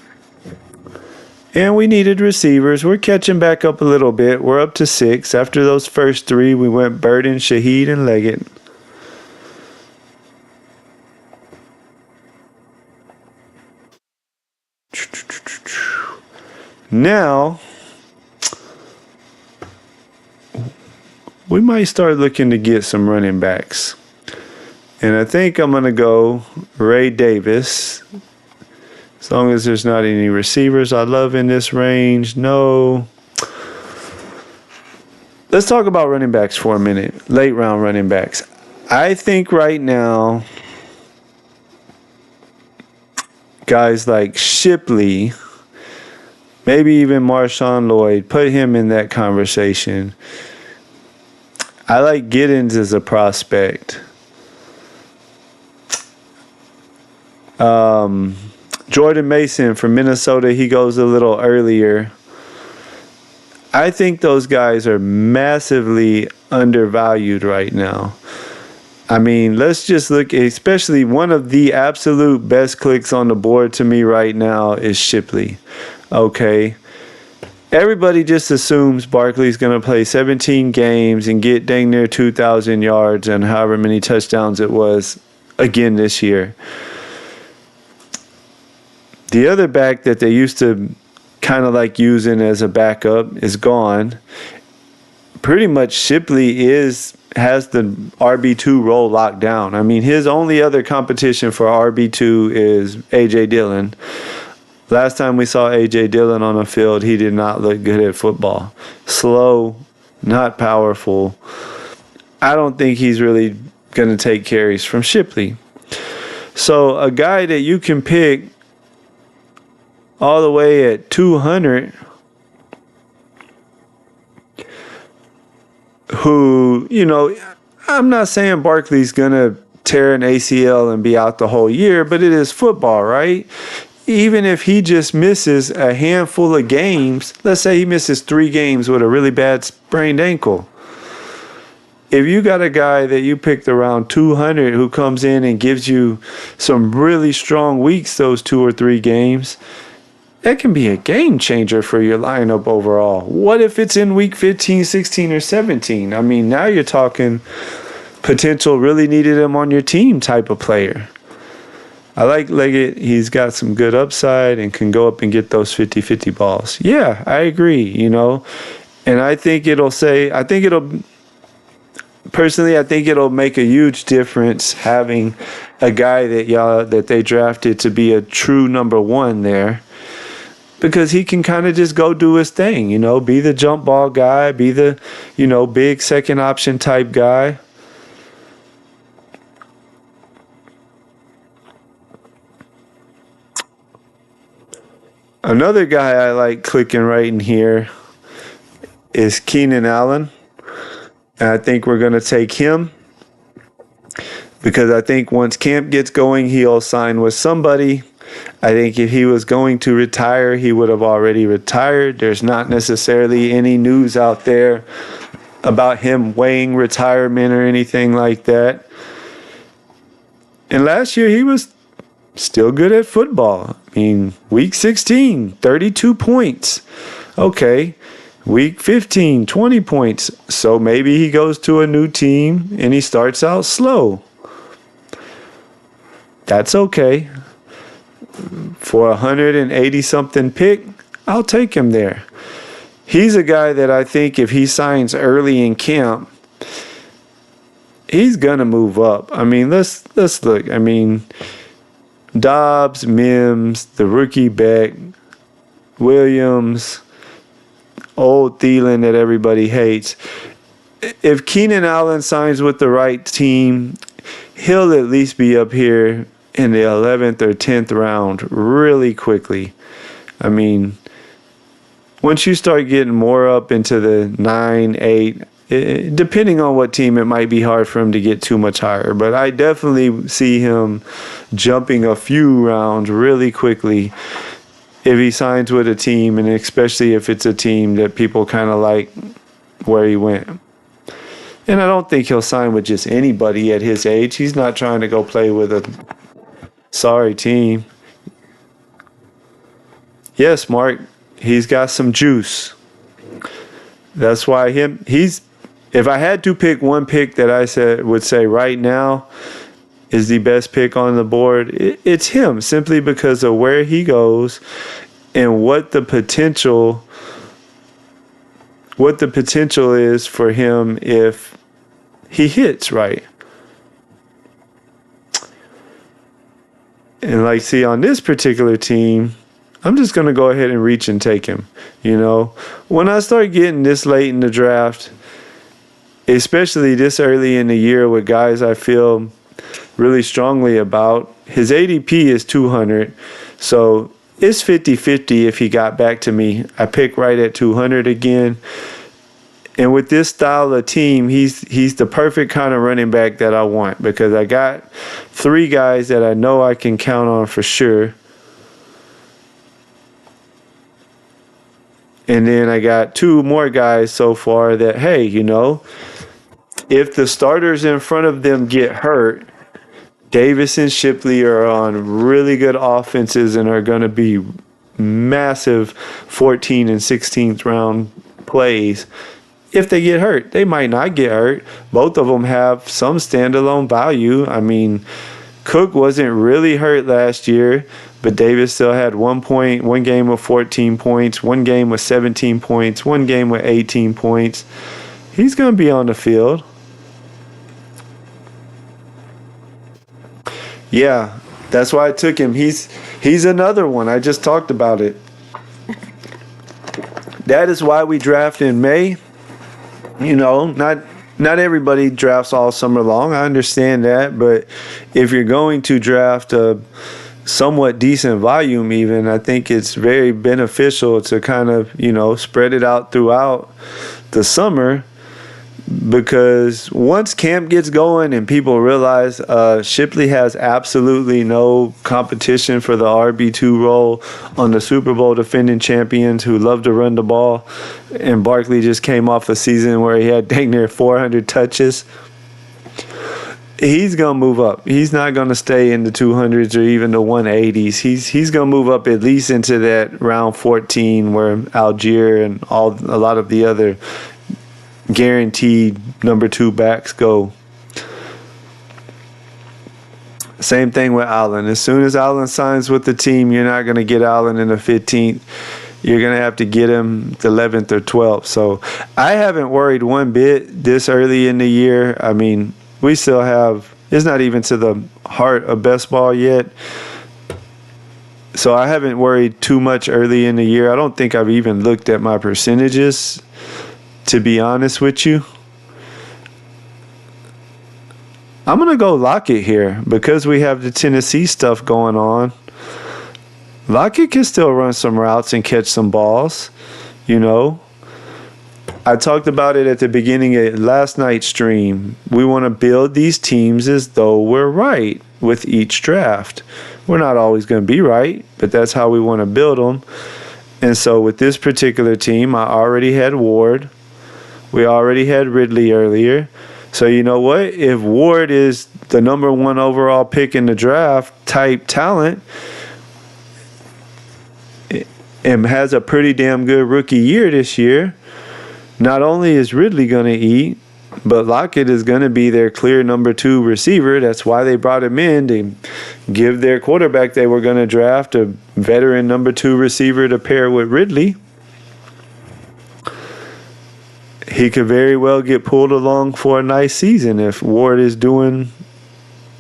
And we needed receivers. We're catching back up a little bit. We're up to 6. After those first 3, we went Burden, Shaheed, and Leggett. Now, we might start looking to get some running backs. And I think I'm going to go Ray Davis. As long as there's not any receivers I love in this range. No. Let's talk about running backs for a minute. Late round running backs. I think right now, guys like Shipley, maybe even Marshawn Lloyd, put him in that conversation. I like Giddens as a prospect. Jordan Mason from Minnesota, he goes a little earlier. I think those guys are massively undervalued right now. I mean, let's just look, especially one of the absolute best clicks on the board to me right now is Shipley. Okay. Everybody just assumes Barkley's going to play 17 games and get dang near 2,000 yards and however many touchdowns it was again this year. The other back that they used to kind of like using as a backup is gone. Pretty much Shipley has the RB2 role locked down. I mean, his only other competition for RB2 is A.J. Dillon. Last time we saw A.J. Dillon on the field, he did not look good at football. Slow, not powerful. I don't think he's really going to take carries from Shipley. So a guy that you can pick all the way at 200, who, I'm not saying Barkley's going to tear an ACL and be out the whole year, but it is football, right? Even if he just misses a handful of games, let's say he misses 3 games with a really bad sprained ankle. If you got a guy that you picked around 200 who comes in and gives you some really strong weeks those 2 or 3 games, that can be a game changer for your lineup overall. What if it's in week 15, 16, or 17? I mean, now you're talking potential really needed him on your team type of player. I like Leggett. He's got some good upside and can go up and get those 50-50 balls. Yeah, I agree, And I think it'll personally, I think it'll make a huge difference having a guy that they drafted to be a true number one there, because he can kind of just go do his thing, be the jump ball guy, be the, big second option type guy. Another guy I like clicking right in here is Keenan Allen. And I think we're going to take him because I think once camp gets going, he'll sign with somebody. I think if he was going to retire, he would have already retired. There's not necessarily any news out there about him weighing retirement or anything like that. And last year, he was still good at football. I mean, week 16, 32 points. Okay. Week 15, 20 points. So maybe he goes to a new team and he starts out slow. That's okay. For 180-something pick, I'll take him there. He's a guy that I think if he signs early in camp, he's going to move up. I mean, let's look. I mean, Dobbs, Mims, the rookie Beck, Williams, old Thielen that everybody hates. If Keenan Allen signs with the right team, he'll at least be up here in the 11th or 10th round really quickly. I mean, once you start getting more up into the 9, 8, depending on what team, it might be hard for him to get too much higher. But I definitely see him jumping a few rounds really quickly if he signs with a team, and especially if it's a team that people kind of like where he went. And I don't think he'll sign with just anybody at his age. He's not trying to go play with a sorry team. Yes, Mark, he's got some juice. That's why if I had to pick one pick that I would say right now is the best pick on the board, it's him, simply because of where he goes and what the potential is for him if he hits right. And like, see, on this particular team, I'm just going to go ahead and reach and take him. When I start getting this late in the draft, especially this early in the year with guys I feel really strongly about, his ADP is 200. So it's 50-50 if he got back to me. I pick right at 200 again. And with this style of team, he's the perfect kind of running back that I want, because I got 3 guys that I know I can count on for sure. And then I got 2 more guys so far that, hey, if the starters in front of them get hurt, Davis and Shipley are on really good offenses and are going to be massive 14th and 16th round plays. If they get hurt, they might not get hurt. Both of them have some standalone value. I mean, Cook wasn't really hurt last year, but Davis still had 1 game with 14 points, 1 game with 17 points, 1 game with 18 points. He's going to be on the field. Yeah, that's why I took him. He's another one. I just talked about it. That is why we draft in May. Not everybody drafts all summer long. I understand that, but if you're going to draft a somewhat decent volume even, I think it's very beneficial to kind of, spread it out throughout the summer, because once camp gets going and people realize Shipley has absolutely no competition for the RB2 role on the Super Bowl defending champions who love to run the ball, and Barkley just came off a season where he had dang near 400 touches, he's going to move up. He's not going to stay in the 200s or even the 180s. He's going to move up at least into that round 14 where Algier and a lot of the other guaranteed number 2 backs go. Same thing with Allen. As soon as Allen signs with the team, you're not going to get Allen in the 15th. you're going to have to get him the 11th or 12th. So I haven't worried one bit this early in the year. I mean, we still have, it's not even to the heart of best ball yet. So I haven't worried too much early in the year. I don't think I've even looked at my percentages, to be honest with you. I'm going to go Lockett here because we have the Tennessee stuff going on. Lockett can still run some routes and catch some balls, you know. I talked about it at the beginning of last night's stream. We want to build these teams as though we're right with each draft. We're not always going to be right, but that's how we want to build them. And so with this particular team, I already had Ward. We already had Ridley earlier. So you know what? If Ward is the number 1 overall pick in the draft type talent and has a pretty damn good rookie year this year, not only is Ridley going to eat, but Lockett is going to be their clear number 2 receiver. That's why they brought him in, to give their quarterback they were going to draft a veteran number 2 receiver to pair with Ridley. He could very well get pulled along for a nice season if Ward is doing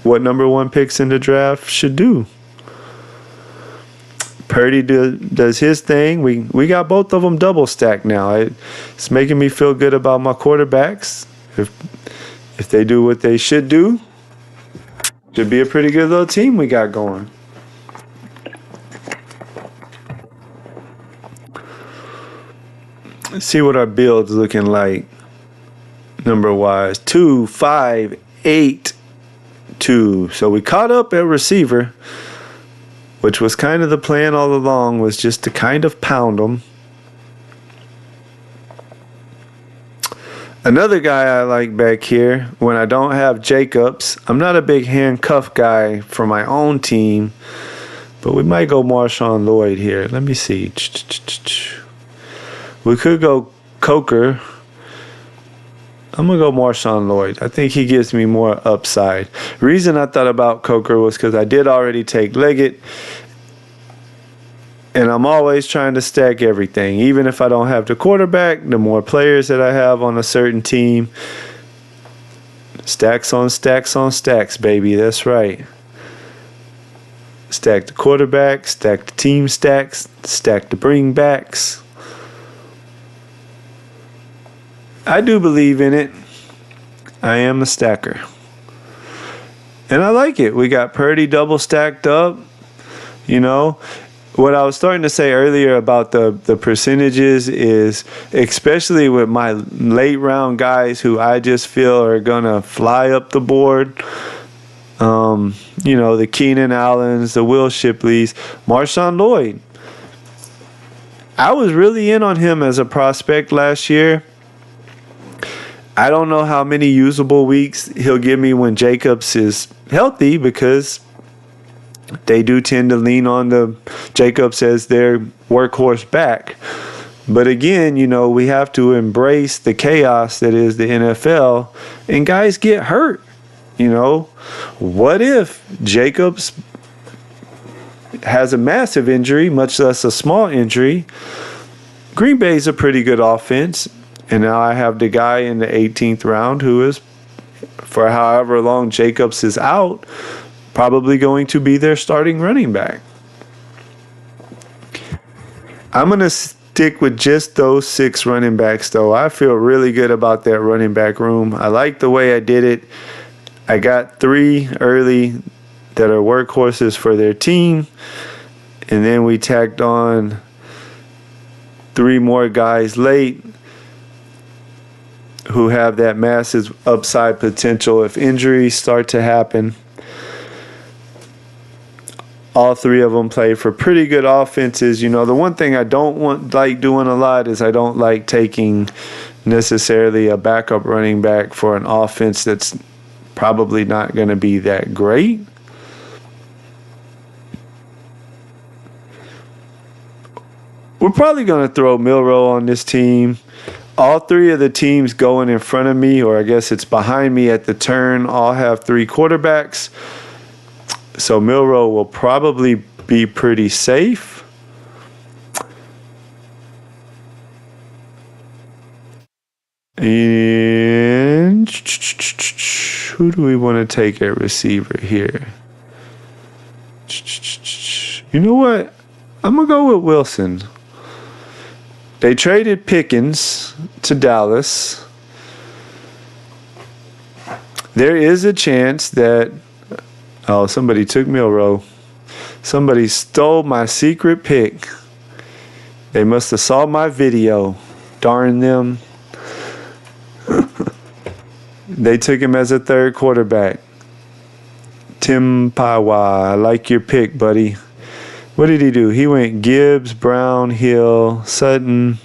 what number 1 picks in the draft should do. Purdy does his thing. We got both of them double stacked now. It's making me feel good about my quarterbacks. If they do what they should do, should be a pretty good little team we got going. Let's see what our build's looking like number wise. 2, 5, 8, 2. So we caught up at receiver, which was kind of the plan all along, was just to kind of pound them. Another guy I like back here, when I don't have Jacobs, I'm not a big handcuff guy for my own team, but we might go Marshawn Lloyd here. Let me see. We could go Coker. I'm going to go Marshawn Lloyd. I think he gives me more upside. Reason I thought about Coker was because I did already take Leggett. And I'm always trying to stack everything. Even if I don't have the quarterback, the more players that I have on a certain team. Stacks on stacks on stacks, baby. That's right. Stack the quarterback, stack the team stacks, stack the bringbacks. I do believe in it. I am a stacker. And I like it. We got Purdy double stacked up. You know, what I was starting to say earlier about the percentages is, especially with my late round guys who I just feel are going to fly up the board. You know, the Keenan Allens, the Will Shipleys, Marshawn Lloyd. I was really in on him as a prospect last year. I don't know how many usable weeks he'll give me when Jacobs is healthy, because they do tend to lean on the Jacobs as their workhorse back. But again, you know, we have to embrace the chaos that is the NFL, and guys get hurt. You know, what if Jacobs has a massive injury, much less a small injury? Green Bay's a pretty good offense. And now I have the guy in the 18th round who is, for however long Jacobs is out, probably going to be their starting running back. I'm going to stick with just those 6 running backs, though. I feel really good about that running back room. I like the way I did it. I got 3 early that are workhorses for their team. And then we tacked on 3 more guys late who have that massive upside potential if injuries start to happen. All 3 of them play for pretty good offenses. You know, the one thing I don't like doing a lot is I don't like taking necessarily a backup running back for an offense that's probably not going to be that great. We're probably going to throw Milroe on this team. All 3 of the teams going in front of me, or I guess it's behind me at the turn, all have 3 quarterbacks. So Milroe will probably be pretty safe. And who do we want to take at receiver here? You know what? I'm going to go with Wilson. They traded Pickens to Dallas. There is a chance that... Oh, somebody took Milroe. Somebody stole my secret pick. They must have saw my video. Darn them. They took him as a third quarterback. Tim Pawa, I like your pick, buddy. What did he do? He went Gibbs, Brown, Hill, Sutton,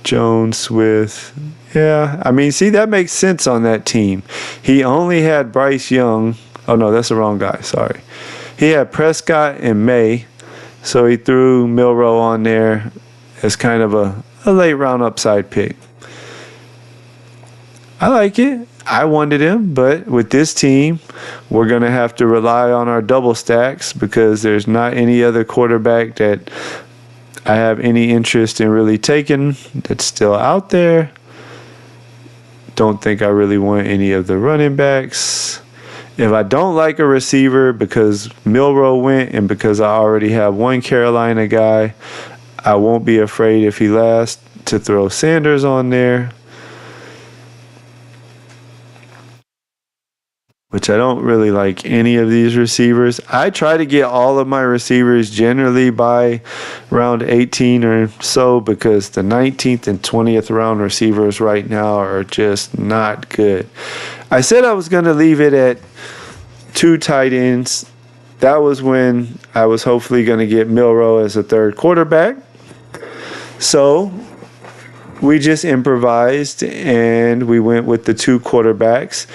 Jones, Swift. Yeah, I mean, see, that makes sense on that team. He only had Bryce Young. Oh, no, that's the wrong guy. Sorry. He had Prescott and May, so he threw Milroe on there as kind of a late round upside pick. I like it. I wanted him, but with this team, we're going to have to rely on our double stacks because there's not any other quarterback that I have any interest in really taking that's still out there. Don't think I really want any of the running backs. If I don't like a receiver because Milroe went and because I already have one Carolina guy, I won't be afraid if he lasts to throw Sanders on there, which I don't really like any of these receivers. I try to get all of my receivers generally by round 18 or so because the 19th and 20th round receivers right now are just not good. I said I was going to leave it at 2 tight ends. That was when I was hopefully going to get Milroe as a third quarterback. So we just improvised and we went with the 2 quarterbacks.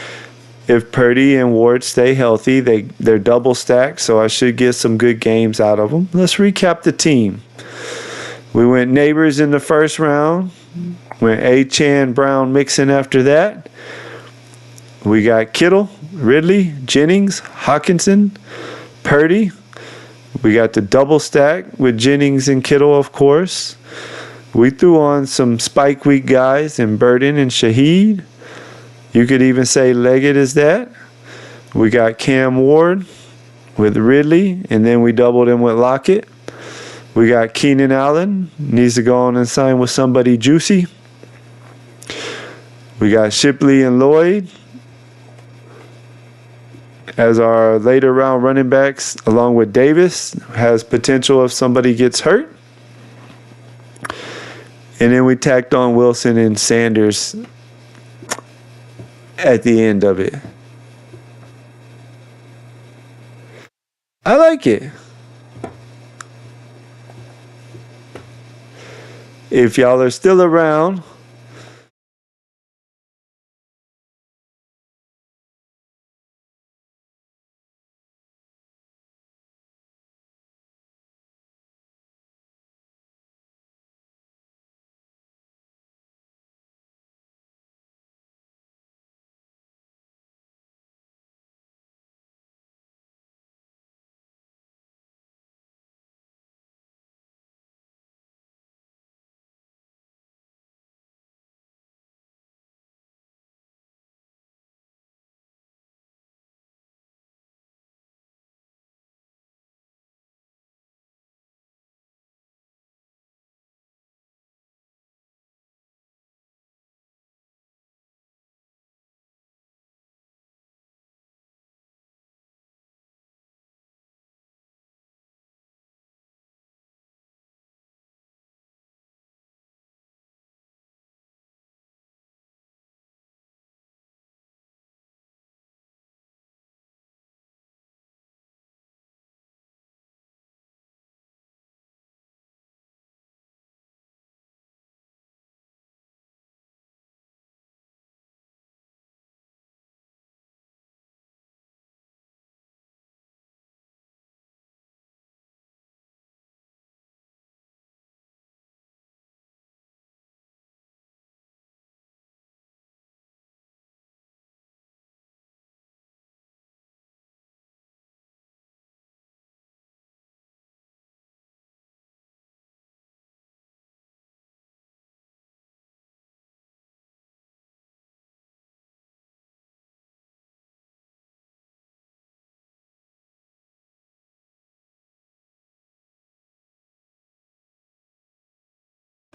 If Purdy and Ward stay healthy, they're double stacked, so I should get some good games out of them. Let's recap the team. We went Neighbors in the first round. Went Achane, Brown, Mixon after that. We got Kittle, Ridley, Jennings, Hawkinson, Purdy. We got the double stack with Jennings and Kittle, of course. We threw on some spike week guys in Burden and Shaheed. You could even say Leggett is that. We got Cam Ward with Ridley, and then we doubled him with Lockett. We got Keenan Allen, needs to go on and sign with somebody juicy. We got Shipley and Lloyd as our later round running backs, along with Davis, has potential if somebody gets hurt. And then we tacked on Wilson and Sanders at the end of it. I like it. If y'all are still around,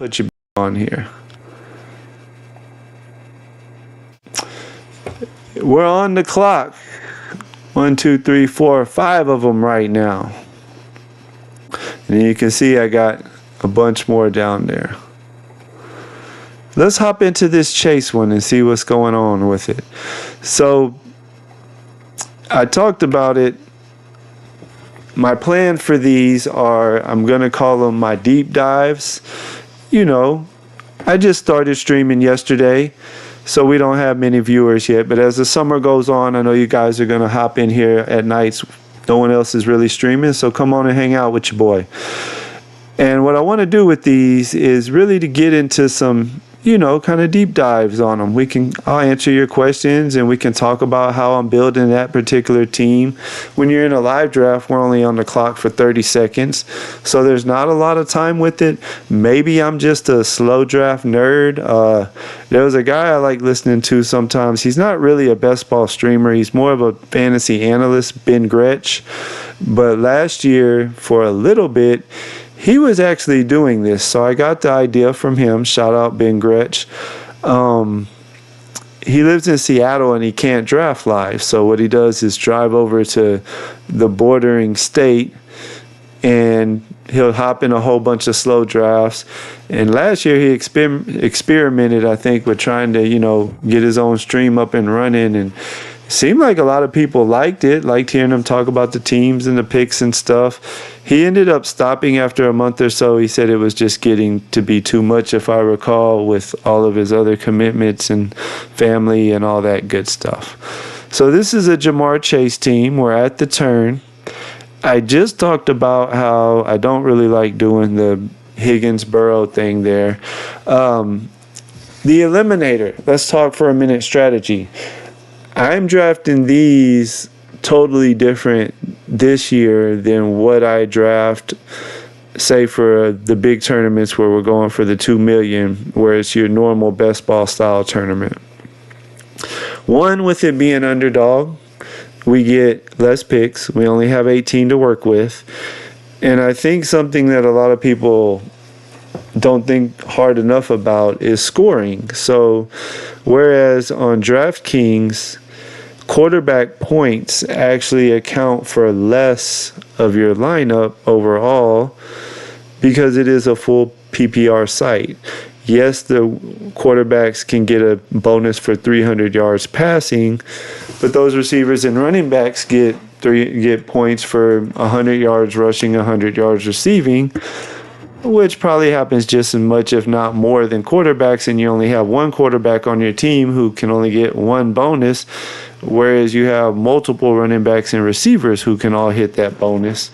Put you on here. We're on the clock. 1, 2, 3, 4, 5 of them right now. And you can see I got a bunch more down there. Let's hop into this chase one and see what's going on with it. So I talked about it. My plan for these are, I'm going to call them my deep dives. You know, I just started streaming yesterday, so we don't have many viewers yet. But as the summer goes on, I know you guys are going to hop in here at nights. No one else is really streaming, so come on and hang out with your boy. And what I want to do with these is really to get into some, you know, kind of deep dives on them. I'll answer your questions and we can talk about how I'm building that particular team. When you're in a live draft, we're only on the clock for 30 seconds. So there's not a lot of time with it. Maybe I'm just a slow draft nerd. There was a guy I like listening to sometimes. He's not really a best ball streamer. He's more of a fantasy analyst, Ben Gretsch. But last year, for a little bit, he was actually doing this, so I got the idea from him. Shout out Ben Gretsch. He lives in Seattle and he can't draft live, so what he does is drive over to the bordering state and he'll hop in a whole bunch of slow drafts. And last year he experimented, I think, with trying to, you know, get his own stream up and running, and seemed like a lot of people liked hearing him talk about the teams and the picks and stuff. He ended up stopping after a month or so. He said it was just getting to be too much, if I recall, with all of his other commitments and family and all that good stuff. So this is a Jamar Chase team. We're at the turn. I just talked about how I don't really like doing the Higgins-Burrow thing there. The Eliminator. Let's talk for a minute strategy. I'm drafting these totally different this year than what I draft, say, for the big tournaments where we're going for the 2 million, where it's your normal best ball style tournament. One, with it being underdog, we get less picks. We only have 18 to work with. And I think something that a lot of people don't think hard enough about is scoring. So whereas on DraftKings, quarterback points actually account for less of your lineup overall because it is a full PPR site. Yes, the quarterbacks can get a bonus for 300 yards passing, but those receivers and running backs get points for 100 yards rushing, 100 yards receiving, which probably happens just as much, if not more, than quarterbacks, and you only have one quarterback on your team who can only get one bonus, whereas you have multiple running backs and receivers who can all hit that bonus.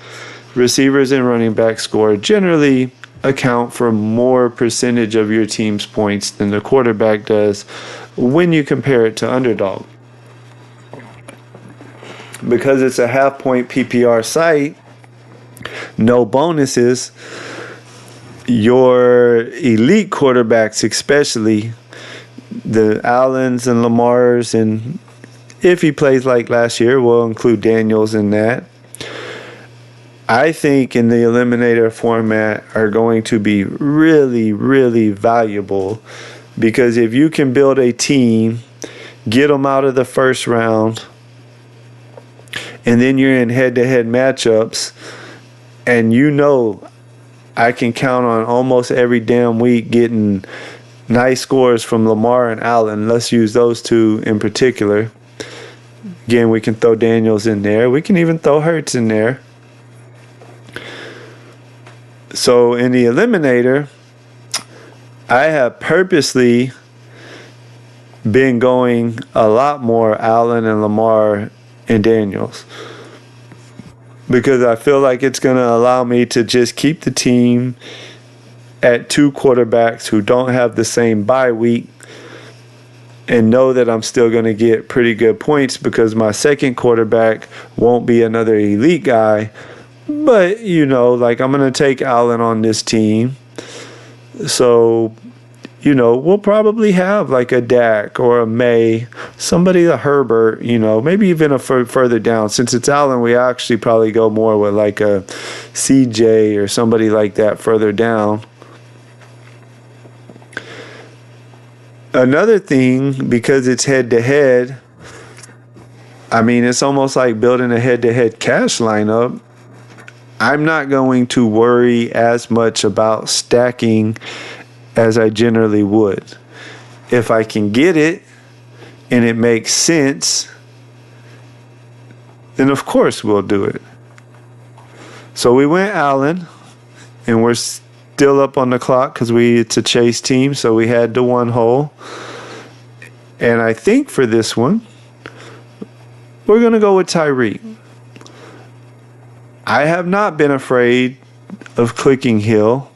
Receivers and running backs score generally account for more percentage of your team's points than the quarterback does when you compare it to underdog. Because it's a half-point PPR site, no bonuses, your elite quarterbacks, especially the Allens and Lamars, and if he plays like last year, we'll include Daniels in that, I think in the Eliminator format are going to be really, really valuable, because if you can build a team, get them out of the first round, and then you're in head-to-head matchups, and you know I can count on almost every damn week getting nice scores from Lamar and Allen. Let's use those two in particular. Again, we can throw Daniels in there. We can even throw Hurts in there. So in the Eliminator, I have purposely been going a lot more Allen and Lamar and Daniels, because I feel like it's going to allow me to just keep the team at two quarterbacks who don't have the same bye week, and know that I'm still going to get pretty good points because my second quarterback won't be another elite guy. But, you know, like, I'm going to take Allen on this team. So, you know, we'll probably have like a Dak or a May, somebody, a Herbert, you know, maybe even a further down. Since it's Allen, we actually probably go more with like a CJ or somebody like that further down. Another thing, because it's head to head, I mean, it's almost like building a head to head cash lineup. I'm not going to worry as much about stacking as I generally would. If I can get it and it makes sense, then of course we'll do it. So we went Allen, and we're still up on the clock because it's a chase team, so we had the one hole. And I think for this one, we're going to go with Tyreek. I have not been afraid of clicking Hill.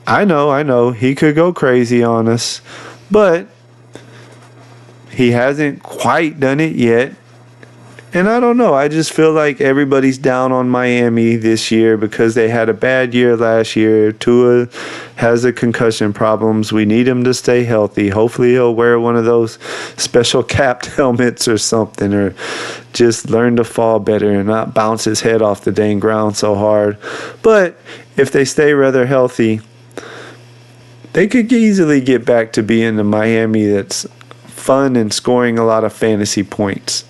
I know, he could go crazy on us, but he hasn't quite done it yet. And I don't know, I just feel like everybody's down on Miami this year because they had a bad year last year. Tua has the concussion problems. We need him to stay healthy. Hopefully he'll wear one of those special capped helmets or something, or just learn to fall better and not bounce his head off the dang ground so hard. But if they stay rather healthy, they could easily get back to being the Miami that's fun and scoring a lot of fantasy points.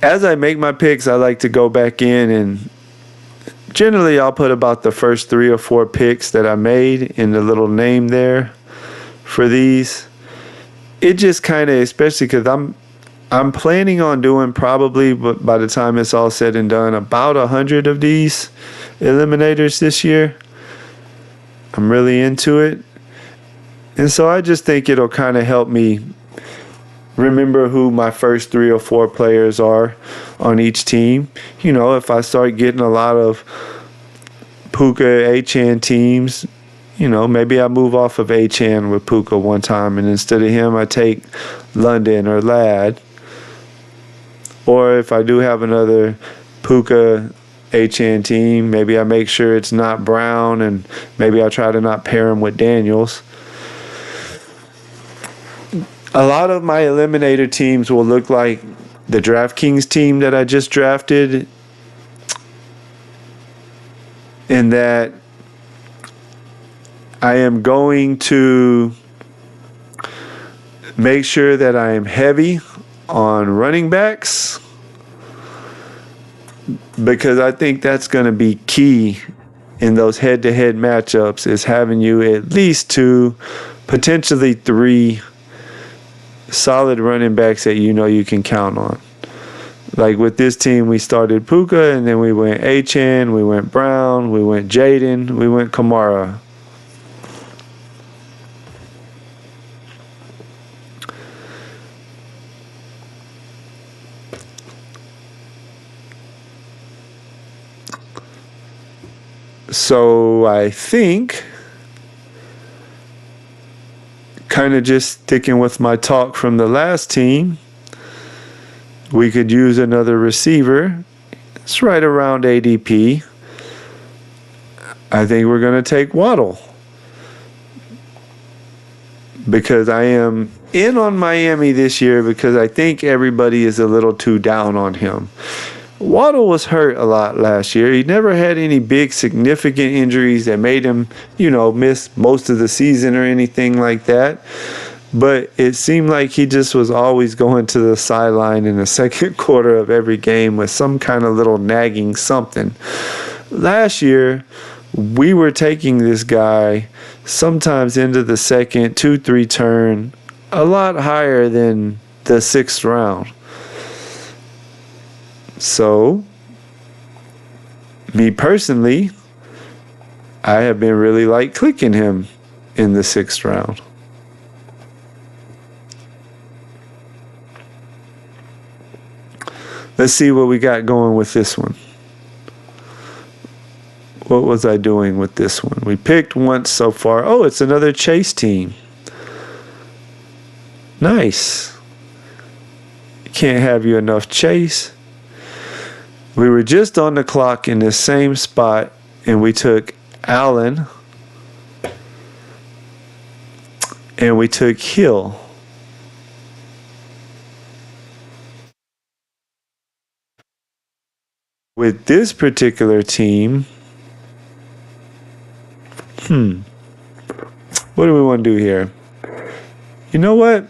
As I make my picks, I like to go back in, and generally I'll put about the first 3 or 4 picks that I made in the little name there for these. It just kind of, especially because I'm planning on doing probably, but by the time it's all said and done, about 100 of these eliminators this year. I'm really into it. And so I just think it'll kind of help me remember who my first 3 or 4 players are on each team. You know, if I start getting a lot of Puka, Achane teams, you know, maybe I move off of Achane with Puka one time, and instead of him, I take London or Ladd. Or if I do have another Puka, Achane team, maybe I make sure it's not Brown, and maybe I try to not pair him with Daniels. A lot of my eliminator teams will look like the DraftKings team that I just drafted, in that I am going to make sure that I am heavy on running backs, because I think that's going to be key in those head-to-head matchups, is having you at least 2, potentially 3 solid running backs that you know you can count on. Like with this team, we started Puka, and then we went Achane, we went Brown, we went Jaden, we went Kamara. So I think, kind of just sticking with my talk from the last team, we could use another receiver. It's right around ADP. I think we're going to take Waddle, because I am in on Miami this year because I think everybody is a little too down on him. Waddle was hurt a lot last year. He never had any big significant injuries that made him, miss most of the season or anything like that. But it seemed like he just was always going to the sideline in the second quarter of every game with some kind of little nagging something. Last year, we were taking this guy sometimes into the second, 2-3 turn, a lot higher than the 6th round. So, me personally, I have been really clicking him in the 6th round. Let's see what we got going with this one. What was I doing with this one? We picked once so far. Oh, it's another chase team. Nice. Can't have you enough chase. We were just on the clock in the same spot, and we took Allen and we took Hill. With this particular team, What do we want to do here? You know what?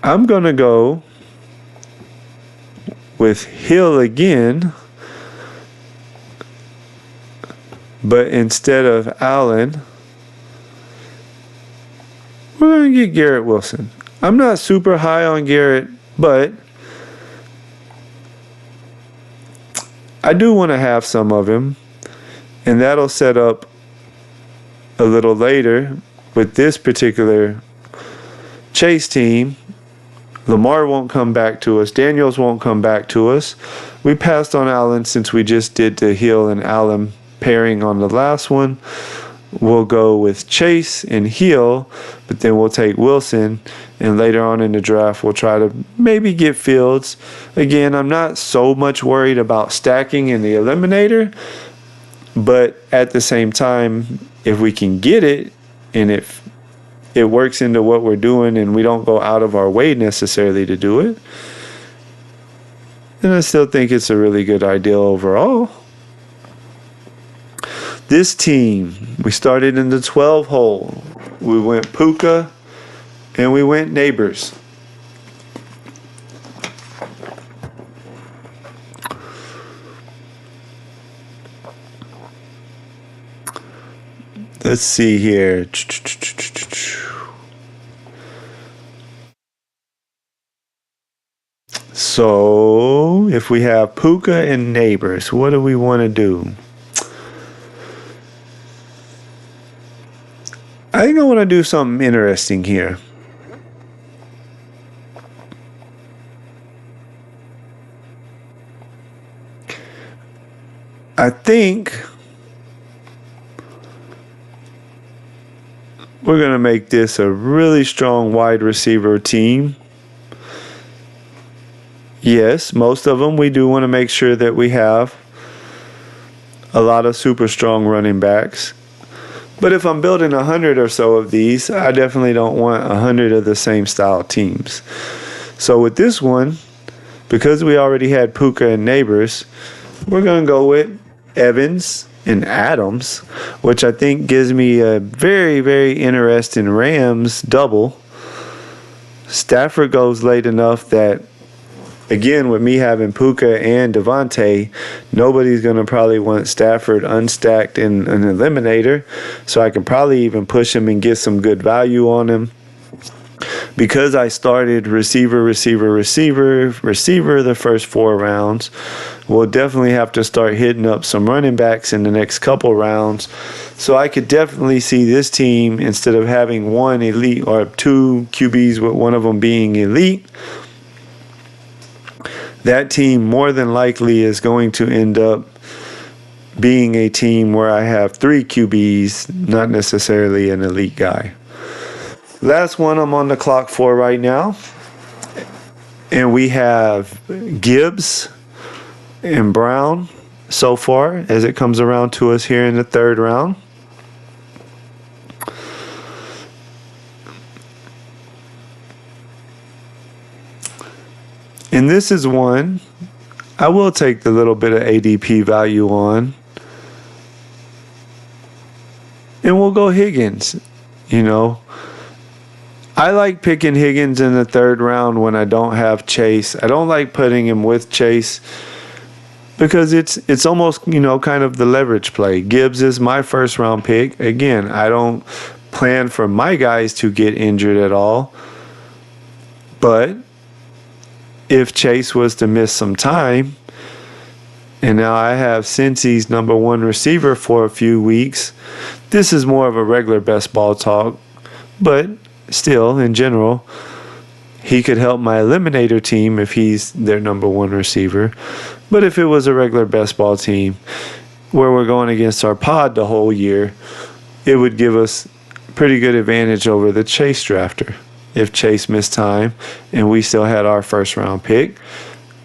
I'm going to go with Hill again, but instead of Allen, we're going to get Garrett Wilson. I'm not super high on Garrett, but I do want to have some of him, and that'll set up a little later with this particular Chase team. Lamar won't come back to us. Daniels won't come back to us. We passed on Allen since we just did the Hill and Allen pairing on the last one. We'll go with Chase and Hill, but then we'll take Wilson, and later on in the draft we'll try to maybe get Fields. Again, I'm not so much worried about stacking in the Eliminator, but at the same time, if we can get it, and if it works into what we're doing and we don't go out of our way necessarily to do it, then I still think it's a really good idea overall. This team, we started in the 12 hole. We went Puka and we went Neighbors. Let's see here. So, if we have Puka and Neighbors, what do we want to do? I think I want to do something interesting here. I think we're going to make this a really strong wide receiver team. Yes, most of them we do want to make sure that we have a lot of super strong running backs. But if I'm building 100 or so of these, I definitely don't want 100 of the same style teams. So with this one, because we already had Puka and Neighbors, we're going to go with Evans and Adams, which I think gives me a very, very interesting Rams double. Stafford goes late enough that, again, with me having Puka and Devontae, nobody's going to probably want Stafford unstacked in an eliminator. So I can probably even push him and get some good value on him. Because I started receiver the first 4 rounds, we'll definitely have to start hitting up some running backs in the next couple rounds. So I could definitely see this team, instead of having one elite or 2 QBs with one of them being elite, that team more than likely is going to end up being a team where I have 3 QBs, not necessarily an elite guy. Last one I'm on the clock for right now. And we have Gibbs and Brown so far as it comes around to us here in the 3rd round. And this is one I will take the little bit of ADP value on. And we'll go Higgins. You know, I like picking Higgins in the 3rd round when I don't have Chase. I don't like putting him with Chase because it's almost, you know, kind of the leverage play. Gibbs is my 1st round pick. Again, I don't plan for my guys to get injured at all. But if Chase was to miss some time, and now I have Cincy's #1 receiver for a few weeks, this is more of a regular best ball talk, but still, in general, he could help my eliminator team if he's their #1 receiver. But if it was a regular best ball team where we're going against our pod the whole year, it would give us pretty good advantage over the Chase drafter if Chase missed time and we still had our 1st round pick.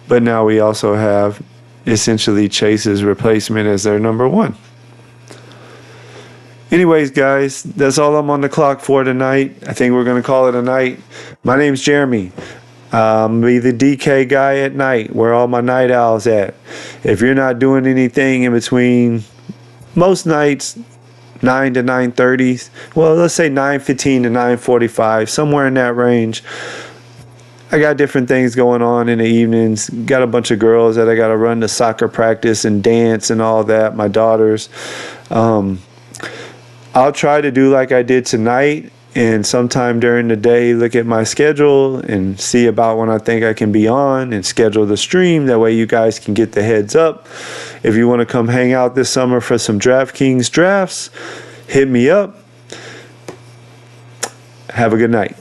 But now we also have essentially Chase's replacement as their #1. Anyways, guys, that's all I'm on the clock for tonight. I think we're going to call it a night. My name's Jeremy. Be the DK guy at night, where all my night owls at. If you're not doing anything in between most nights, 9 to 9:30, well, let's say 9:15 to 9:45, somewhere in that range. I got different things going on in the evenings. Got a bunch of girls that I got to run to soccer practice and dance and all that, my daughters. I'll try to do like I did tonight, and sometime during the day look at my schedule and see about when I think I can be on and schedule the stream. That way you guys can get the heads up. If you want to come hang out this summer for some DraftKings drafts, hit me up. Have a good night.